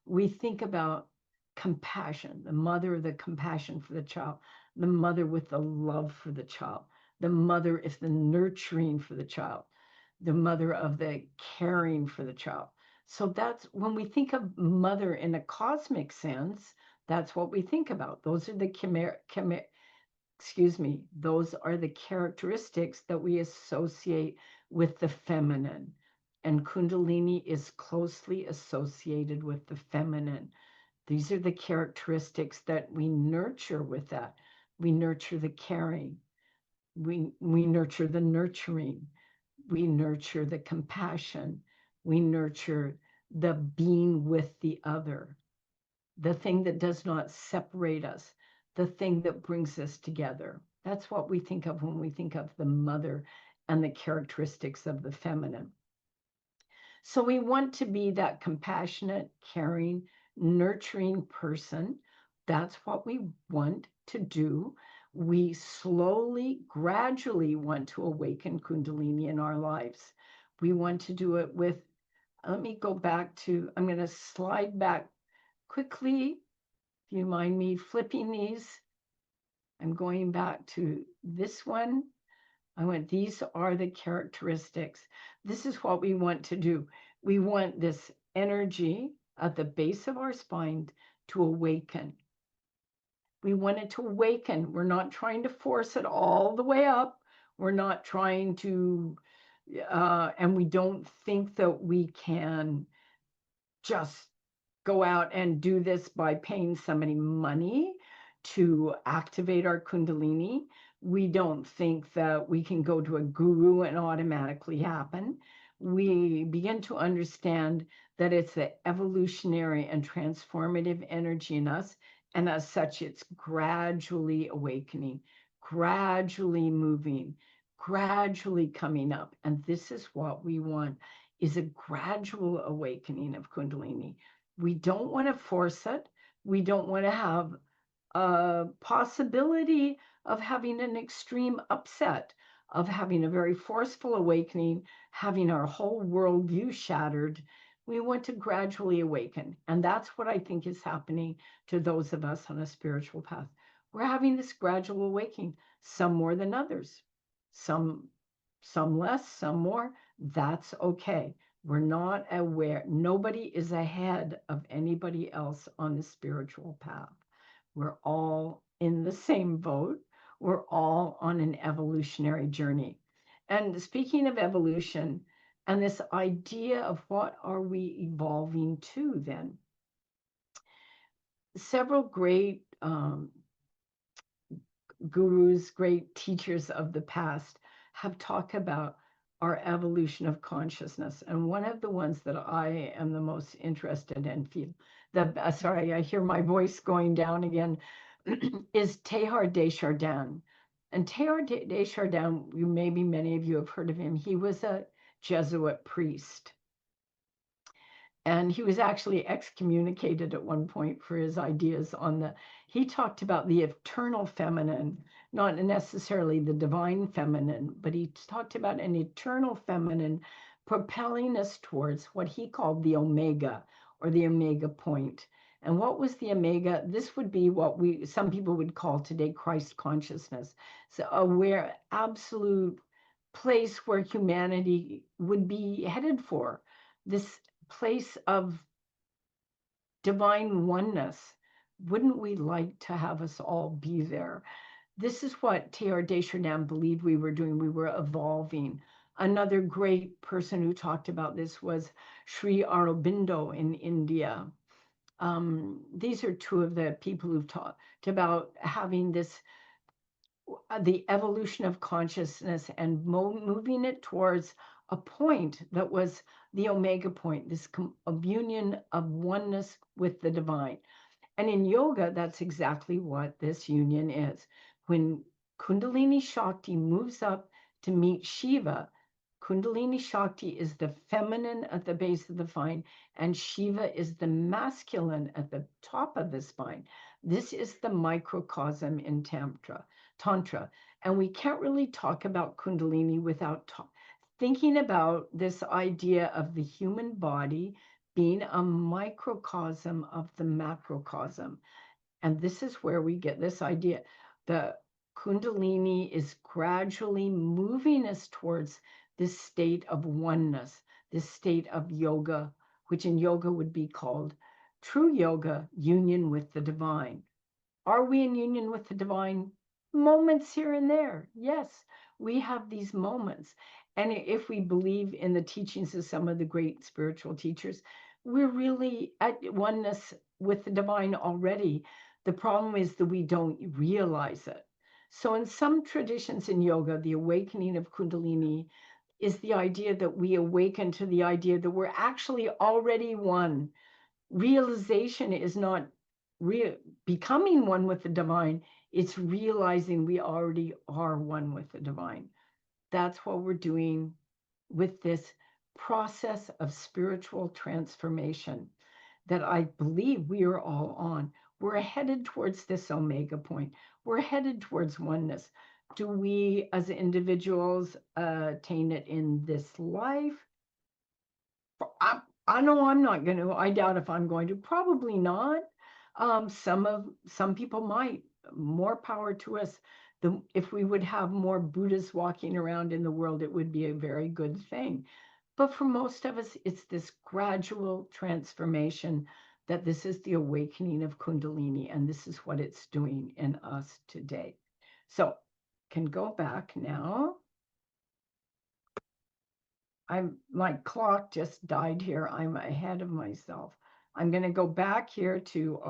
We think about compassion, the mother, the compassion for the child, the mother with the love for the child, the mother is the nurturing for the child, the mother of the caring for the child. So that's when we think of mother in a cosmic sense, that's what we think about. Those are the those are the characteristics that we associate with the feminine. And Kundalini is closely associated with the feminine. These are the characteristics that we nurture with that. We nurture the caring. We nurture the nurturing. We nurture the compassion. We nurture the being with the other, the thing that does not separate us, the thing that brings us together. That's what we think of when we think of the mother and the characteristics of the feminine. So we want to be that compassionate, caring, nurturing person. That's what we want to do. We slowly, gradually want to awaken Kundalini in our lives. We want to do it with, let me go back to, I'm going to slide back quickly. If you mind me flipping these, I'm going back to this one. These are the characteristics. This is what we want to do. We want this energy at the base of our spine to awaken. We want it to awaken. We're not trying to force it all the way up. We're not trying to, and we don't think that we can just go out and do this by paying somebody money to activate our Kundalini. We don't think that we can go to a guru and automatically happen. We begin to understand that it's the evolutionary and transformative energy in us. And as such, it's gradually awakening, gradually moving, gradually coming up. And this is what we want, is a gradual awakening of Kundalini. We don't want to force it. We don't want to have a possibility of having an extreme upset, of having a very forceful awakening, having our whole worldview shattered. We want to gradually awaken. And that's what I think is happening to those of us on a spiritual path. We're having this gradual awakening, some more than others, some less, some more. That's okay. We're not aware. Nobody is ahead of anybody else on the spiritual path. We're all in the same boat. We're all on an evolutionary journey. And speaking of evolution and this idea of what are we evolving to then, several great gurus, great teachers of the past have talked about our evolution of consciousness. And one of the ones that I am the most interested in, sorry, I hear my voice going down again, is Teilhard de Chardin. And Teilhard de Chardin, maybe many of you have heard of him. He was a Jesuit priest. And he was actually excommunicated at one point for his ideas on he talked about the eternal feminine, not necessarily the divine feminine, but he talked about an eternal feminine propelling us towards what he called the omega, or the omega point. And what was the omega? This would be what some people would call today Christ consciousness. So a absolute place where humanity would be headed for, this place of divine oneness. Wouldn't we like to have us all be there? This is what Teilhard de Chardin believed we were doing. We were evolving. Another great person who talked about this was Sri Aurobindo in India. These are two of the people who've talked about having the evolution of consciousness and moving it towards a point that was the omega point, this union of oneness with the divine. And in yoga, that's exactly what this union is. When Kundalini-Shakti moves up to meet Shiva. Kundalini-Shakti is the feminine at the base of the spine, and Shiva is the masculine at the top of the spine. This is the microcosm in Tantra. And we can't really talk about Kundalini without thinking about this idea of the human body being a microcosm of the macrocosm. And this is where we get this idea. The Kundalini is gradually moving us towards this state of oneness, this state of yoga, which in yoga would be called true yoga, union with the divine. Are we in union with the divine? Moments here and there. Yes, we have these moments. And if we believe in the teachings of some of the great spiritual teachers, we're really at oneness with the divine already. The problem is that we don't realize it. So in some traditions in yoga, the awakening of Kundalini is the idea that we awaken to the idea that we're actually already one. Realization is not becoming one with the divine, it's realizing we already are one with the divine. That's what we're doing with this process of spiritual transformation that I believe we are all on. We're headed towards this omega point. We're headed towards oneness. Do we as individuals attain it in this life? I know I'm not going to. I doubt if I'm going to. Probably not. Some people might. More power to us. If we would have more Buddhas walking around in the world, it would be a very good thing. But for most of us, it's this gradual transformation that this is the awakening of Kundalini, and this is what it's doing in us today. So, can go back now. My clock just died here. I'm ahead of myself. I'm going to go back here to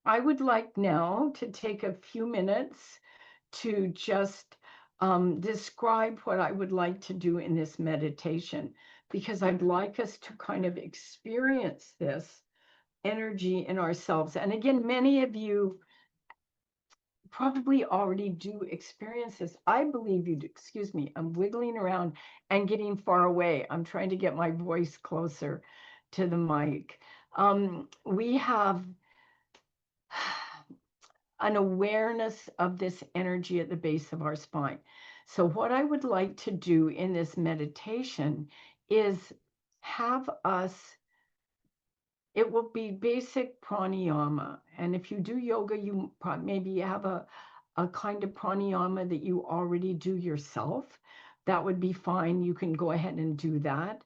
I would like now to take a few minutes to just describe what I would like to do in this meditation, because I'd like us to kind of experience this energy in ourselves. And again, many of you probably already do experience this. I believe you do. Excuse me. I'm wiggling around and getting far away. I'm trying to get my voice closer to the mic. We have an awareness of this energy at the base of our spine. So what I would like to do in this meditation is have us, it will be basic pranayama. And if you do yoga, you maybe have a kind of pranayama that you already do yourself. That would be fine. You can go ahead and do that.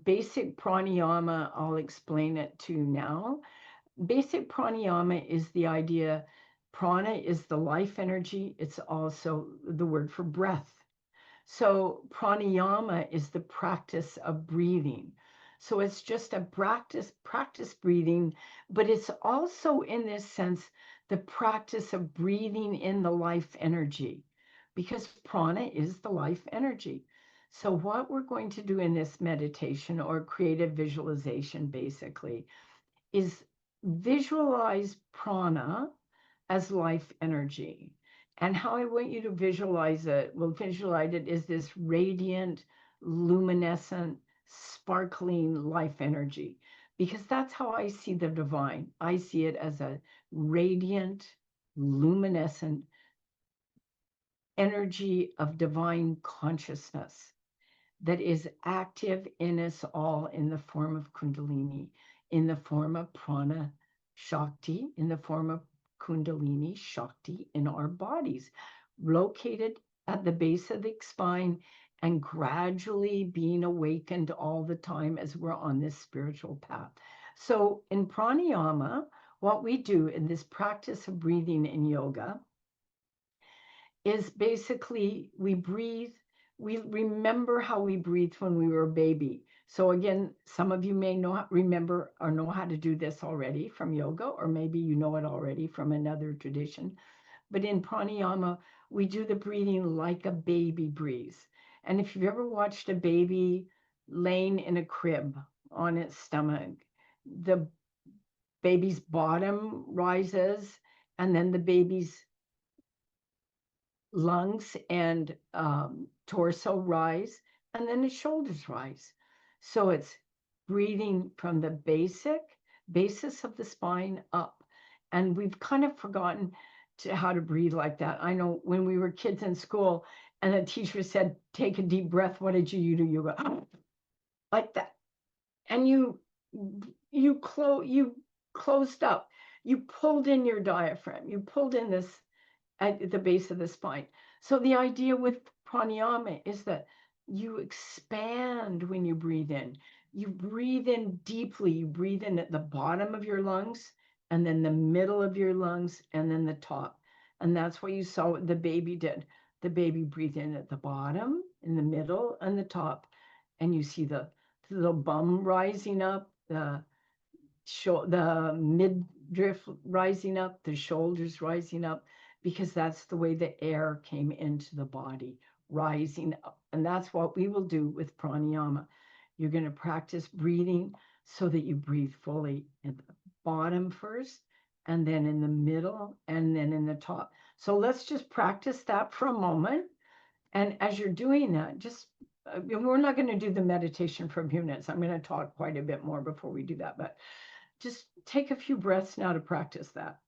Basic pranayama, I'll explain it to you now. Basic pranayama is the idea, prana is the life energy. It's also the word for breath. So pranayama is the practice of breathing. So it's just a practice breathing, but it's also in this sense, the practice of breathing in the life energy, because prana is the life energy. So what we're going to do in this meditation or creative visualization basically is visualize prana as life energy. And how I want you to visualize it, visualize it as this radiant, luminescent, sparkling life energy, because that's how I see the divine. I see it as a radiant, luminescent energy of divine consciousness that is active in us all in the form of Kundalini, in the form of prana Shakti, in the form of Kundalini-Shakti in our bodies, located at the base of the spine and gradually being awakened all the time as we're on this spiritual path. So in pranayama, what we do in this practice of breathing in yoga is basically we breathe. We remember how we breathed when we were a baby. So again, some of you may remember or know how to do this already from yoga, or maybe you know it already from another tradition. But in pranayama, we do the breathing like a baby breathes. And if you've ever watched a baby laying in a crib on its stomach, the baby's bottom rises and then the baby's lungs and torso rise, and then his shoulders rise. So it's breathing from the basis of the spine up. And we've kind of forgotten how to breathe like that. I know when we were kids in school and the teacher said, take a deep breath, what did you do? You go, like that. And you closed up. You pulled in your diaphragm. You pulled in this at the base of the spine. So the idea with pranayama is that you expand when you breathe in. You breathe in deeply. You breathe in at the bottom of your lungs, and then the middle of your lungs, and then the top. And that's what you saw what the baby did. The baby breathed in at the bottom, in the middle, and the top. And you see the bum rising up, the midriff rising up, the shoulders rising up, because that's the way the air came into the body, rising up. And that's what we will do with pranayama. You're going to practice breathing so that you breathe fully in the bottom first, and then in the middle, and then in the top. So let's just practice that for a moment. And as you're doing that, just we're not going to do the meditation for a few minutes. I'm going to talk quite a bit more before we do that, but just take a few breaths now to practice that.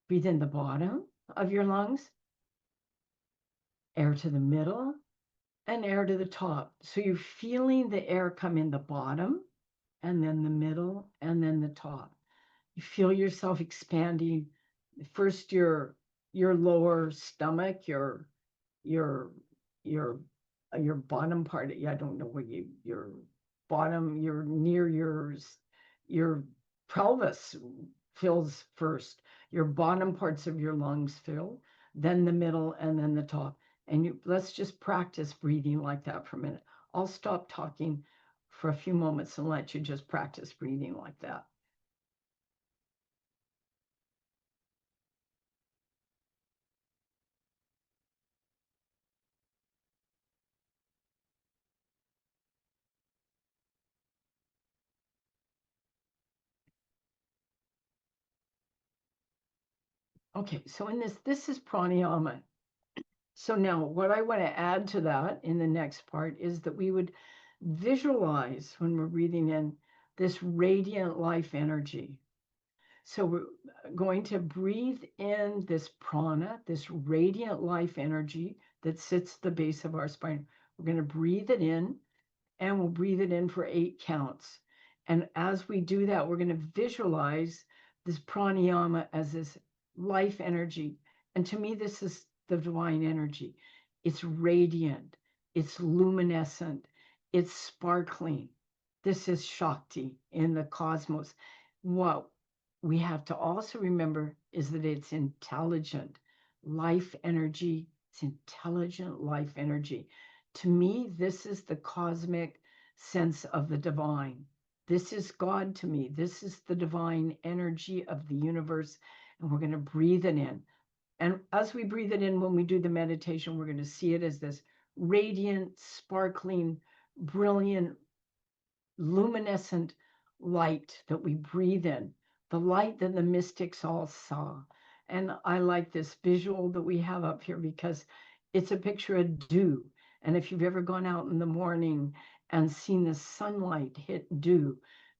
Breathe in the bottom of your lungs, air to the middle, and air to the top. So you're feeling the air come in the bottom, and then the middle, and then the top. You feel yourself expanding. First, your lower stomach, your bottom part. I don't know where your bottom, your near your pelvis fills first. Your bottom parts of your lungs fill, then the middle, and then the top. And let's just practice breathing like that for a minute. I'll stop talking for a few moments and let you just practice breathing like that. Okay, so in this is pranayama. So now what I want to add to that in the next part is that we would visualize when we're breathing in this radiant life energy. So we're going to breathe in this prana, this radiant life energy that sits at the base of our spine. We're going to breathe it in, and we'll breathe it in for 8 counts. And as we do that, we're going to visualize this pranayama as this life energy. And to me, this is the divine energy. It's radiant, it's luminescent, it's sparkling. This is Shakti in the cosmos. What we have to also remember is that it's intelligent life energy. It's intelligent life energy. To me, this is the cosmic sense of the divine. This is God to me. This is the divine energy of the universe. And we're going to breathe it in. And as we breathe it in, when we do the meditation, we're going to see it as this radiant, sparkling, brilliant, luminescent light that we breathe in, the light that the mystics all saw. And I like this visual that we have up here because it's a picture of dew. And if you've ever gone out in the morning and seen the sunlight hit dew,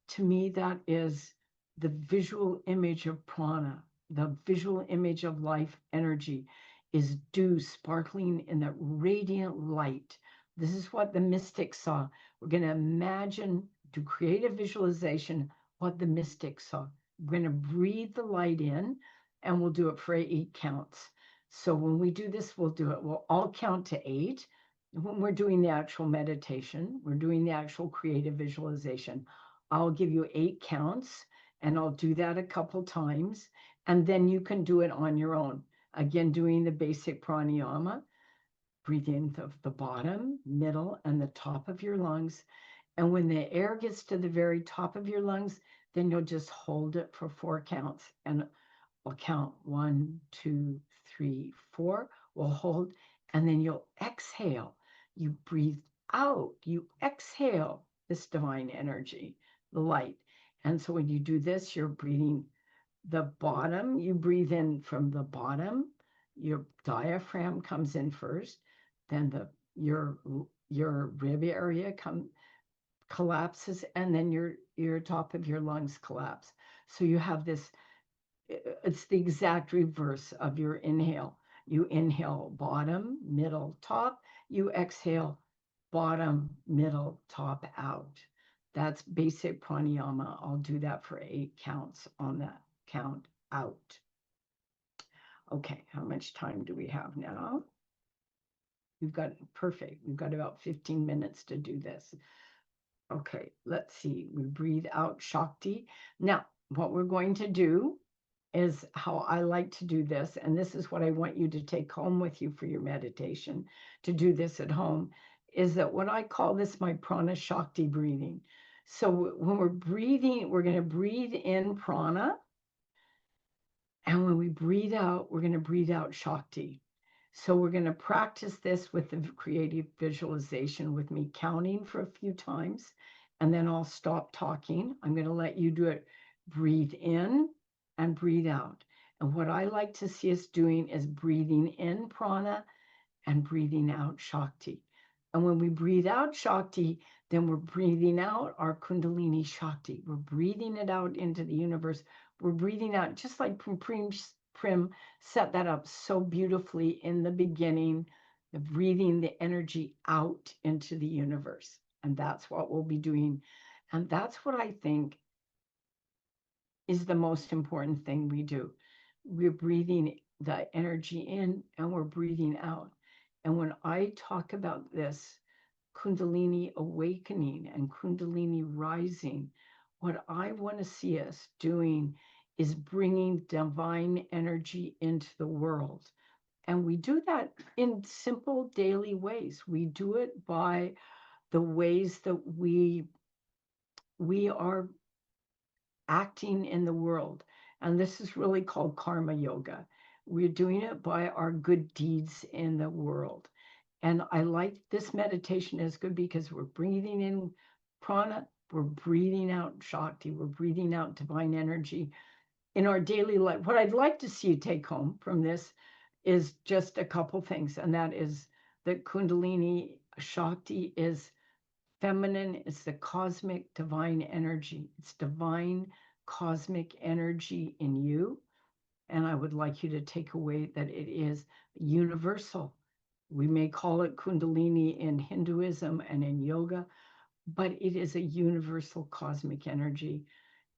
to me, that is the visual image of prana, the visual image of life energy is dew sparkling in that radiant light. This is what the mystics saw. We're going to imagine, to create a visualization, what the mystics saw. We're going to breathe the light in, and we'll do it for 8 counts. So when we do this, we'll do it. We'll all count to 8. When we're doing the actual meditation, we're doing the actual creative visualization. I'll give you 8 counts, and I'll do that a couple times, and then you can do it on your own. Again, doing the basic pranayama. Breathe in the bottom, middle, and the top of your lungs. And when the air gets to the very top of your lungs, then you'll just hold it for 4 counts. And we'll count 1, 2, 3, 4. We'll hold, and then you'll exhale. You breathe out, you exhale this divine energy, the light. And so when you do this, you're breathing the bottom, you breathe in from the bottom, your diaphragm comes in first, then your rib area collapses, and then your top of your lungs collapse. So you have this, it's the exact reverse of your inhale. You inhale bottom, middle, top. You exhale bottom, middle, top, out. That's basic pranayama. I'll do that for 8 counts on that count out. Okay, how much time do we have now? We've got, perfect. We've got about 15 minutes to do this. Okay, let's see. We breathe out Shakti. Now, what we're going to do is how I like to do this, and this is what I want you to take home with you for your meditation, to do this at home, is that what I call this my prana Shakti breathing. So when we're breathing, we're going to breathe in prana, and when we breathe out, we're going to breathe out Shakti. So we're going to practice this with the creative visualization with me counting for a few times, and then I'll stop talking. I'm going to let you do it. Breathe in and breathe out. And what I like to see us doing is breathing in prana and breathing out Shakti. And when we breathe out Shakti, then we're breathing out our Kundalini-Shakti. We're breathing it out into the universe. We're breathing out, just like Prim set that up so beautifully in the beginning, breathing the energy out into the universe. And that's what we'll be doing. And that's what I think is the most important thing we do. We're breathing the energy in and we're breathing out. And when I talk about this Kundalini awakening and Kundalini rising, what I want to see us doing is bringing divine energy into the world. And we do that in simple daily ways. We do it by the ways that we are acting in the world. And this is really called karma yoga. We're doing it by our good deeds in the world. And I like this meditation is good because we're breathing in prana, we're breathing out Shakti, we're breathing out divine energy in our daily life. What I'd like to see you take home from this is just a couple things, and that is that Kundalini Shakti is feminine, it's the cosmic divine energy. It's divine cosmic energy in you. And I would like you to take away that it is universal. We may call it Kundalini in Hinduism and in yoga, but it is a universal cosmic energy.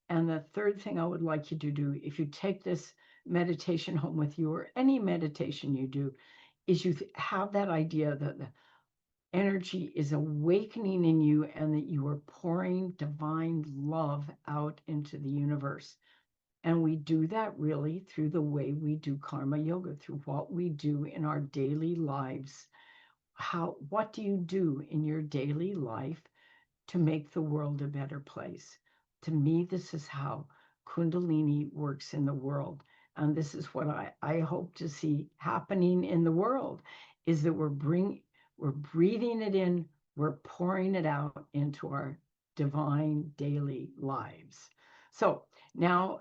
And the third thing I would like you to do, if you take this meditation home with you, or any meditation you do, is you have that idea that the energy is awakening in you and that you are pouring divine love out into the universe. And we do that really through the way we do karma yoga, through what we do in our daily lives. What do you do in your daily life to make the world a better place? To me, this is how Kundalini works in the world. And this is what I hope to see happening in the world, is that we're breathing it in, we're pouring it out into our divine daily lives. So now,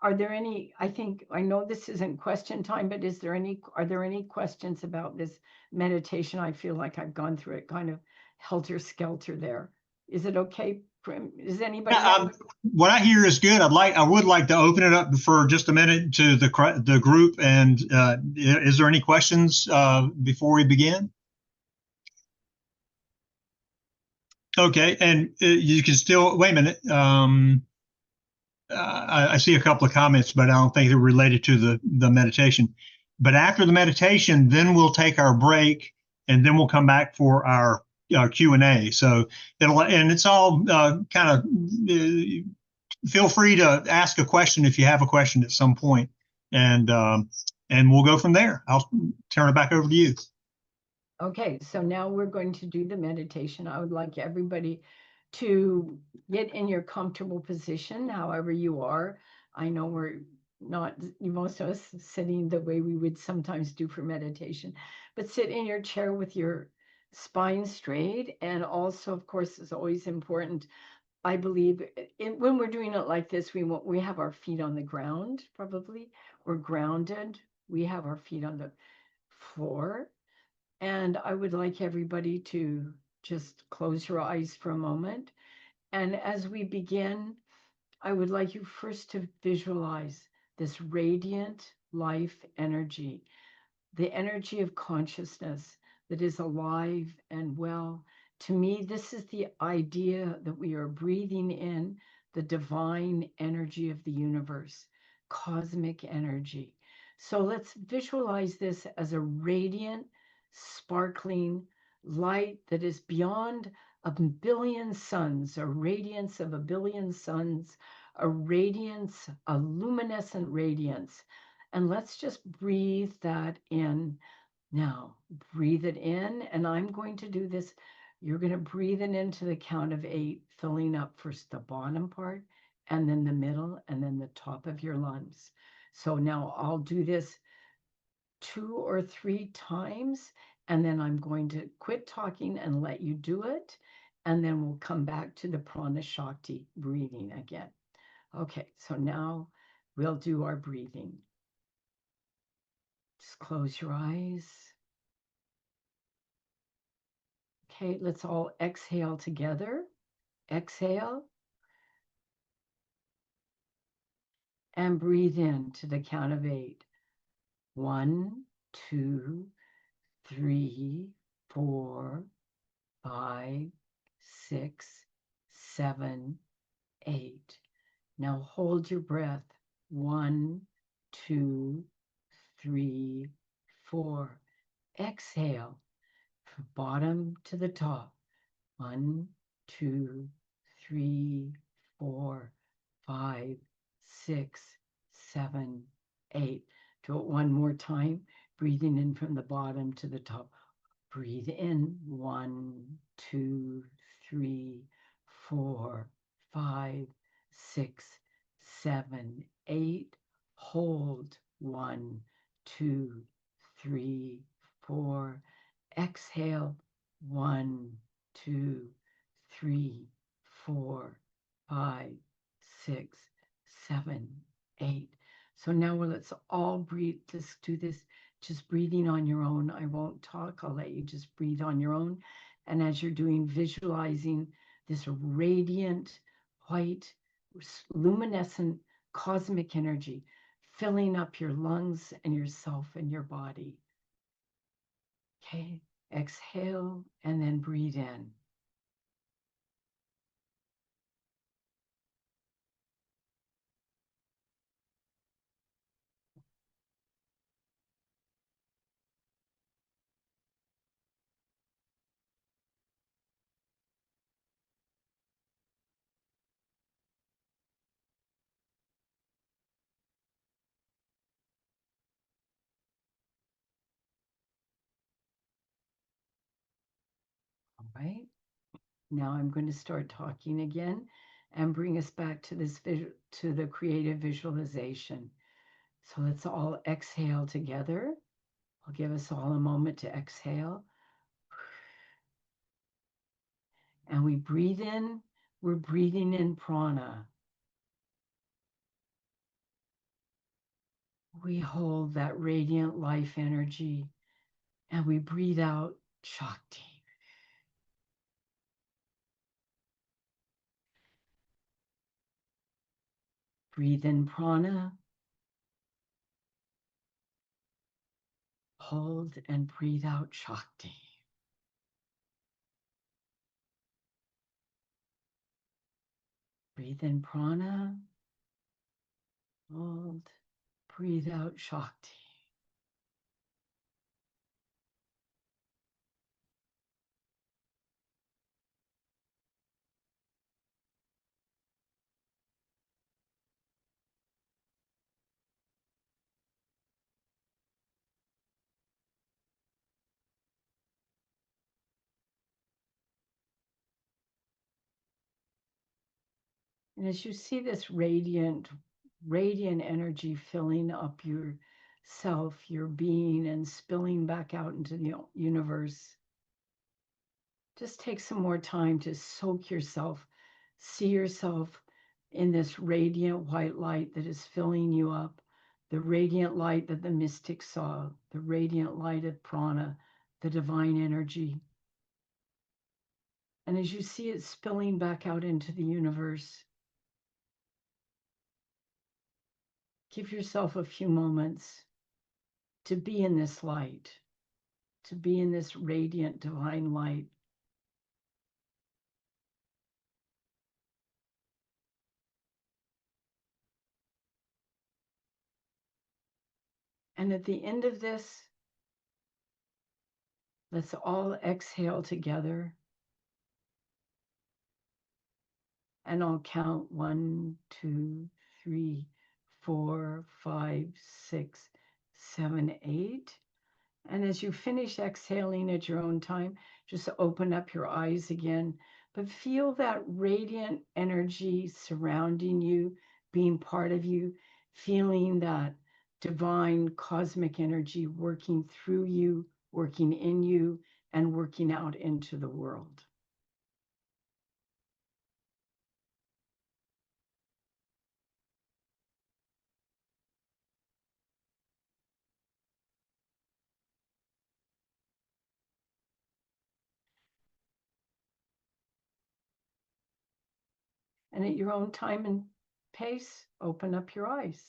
are there any, I know this isn't question time, but are there any questions about this meditation? I feel like I've gone through it kind of helter-skelter there. Is it okay, Prim? Is anybody what I hear is good. I would like to open it up for just a minute to the group. And is there any questions before we begin? Okay, and you can still wait a minute. I see a couple of comments, but I don't think they're related to the meditation. But after the meditation, then we'll take our break, and then we'll come back for our Q&A. So it's all kind of feel free to ask a question if you have a question at some point, and we'll go from there. I'll turn it back over to you. Okay, so now we're going to do the meditation. I would like everybody to get in your comfortable position, however you are. I know we're not, most of us, sitting the way we would sometimes do for meditation, but sit in your chair with your spine straight. And also, of course, it's always important I believe when we're doing it like this, we have our feet on the ground, probably. We're grounded. We have our feet on the floor. And I would like everybody to just close your eyes for a moment. And as we begin, I would like you first to visualize this radiant life energy, the energy of consciousness that is alive and well. To me, this is the idea that we are breathing in the divine energy of the universe, cosmic energy. So let's visualize this as a radiant, sparkling light that is beyond a billion suns, a radiance of a billion suns, a radiance, a luminescent radiance. And let's just breathe that in. Now, breathe it in, and I'm going to do this. You're going to breathe it into the count of 8, filling up first the bottom part, and then the middle, and then the top of your lungs. So now I'll do this 2 or 3 times, and then I'm going to quit talking and let you do it. And then we'll come back to the prana shakti breathing again. Okay, so now we'll do our breathing. Just close your eyes. Okay, let's all exhale together. Exhale. And breathe in to the count of 8. 1, 2, 3, 4, 5, 6, 7, 8. Now hold your breath. 1, 2, 3, 4. Exhale from bottom to the top. 1, 2, 3, 4, 5, 6, 7, 8. Do it one more time, breathing in from the bottom to the top. Breathe in. 1, 2, 3, 4, 5, 6, 7, 8. Hold. 1, 2, 3, 4. Exhale. 1, 2, 3, 4, 5, 6, 7, 8. So now let's all breathe. Let's do this just breathing on your own. I won't talk. I'll let you just breathe on your own. And as you're doing, visualizing this radiant, white, luminescent cosmic energy filling up your lungs and yourself and your body. Okay, exhale and then breathe in. All right. Now I'm going to start talking again and bring us back to this to the creative visualization. So let's all exhale together. I'll give us all a moment to exhale. And we breathe in, we're breathing in prana. We hold that radiant life energy and we breathe out Shakti. Breathe in prana. Hold and breathe out Shakti. Breathe in prana. Hold. Breathe out Shakti. And as you see this radiant energy filling up your self, your being, and spilling back out into the universe, just take some more time to soak yourself See yourself in this radiant white light that is filling you up, the radiant light that the mystics saw, the radiant light of prana, the divine energy. And as you see it spilling back out into the universe, give yourself a few moments to be in this light, to be in this radiant divine light. And at the end of this, let's all exhale together. And I'll count 1, 2, 3, 4, 5, 6, 7, 8. And as you finish exhaling at your own time, just open up your eyes again, but feel that radiant energy surrounding you, being part of you, feeling that divine cosmic energy working through you, working in you, and working out into the world. And at your own time and pace, open up your eyes.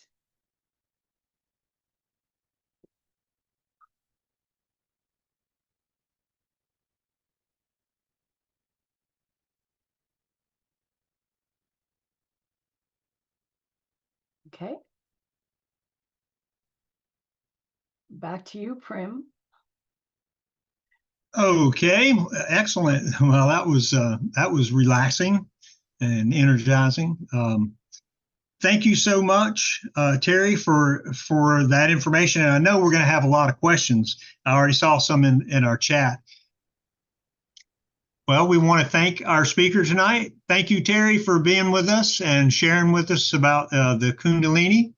Okay. Back to you, Prim. Okay, excellent. Well, that was relaxing and energizing. Thank you so much, Teri, for that information. And I know we're going to have a lot of questions. I already saw some in our chat. Well, we want to thank our speaker tonight. Thank you, Teri, for being with us and sharing with us about the Kundalini.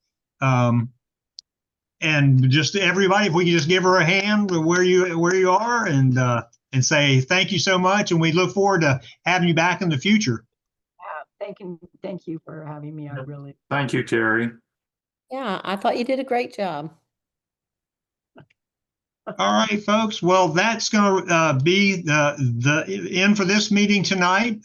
And just everybody, if we could just give her a hand where you are and say thank you so much. And we look forward to having you back in the future. Thank you for having me. I really. Thank you, Teri. Yeah, I thought you did a great job. All right, folks. Well, that's going to be the end for this meeting tonight.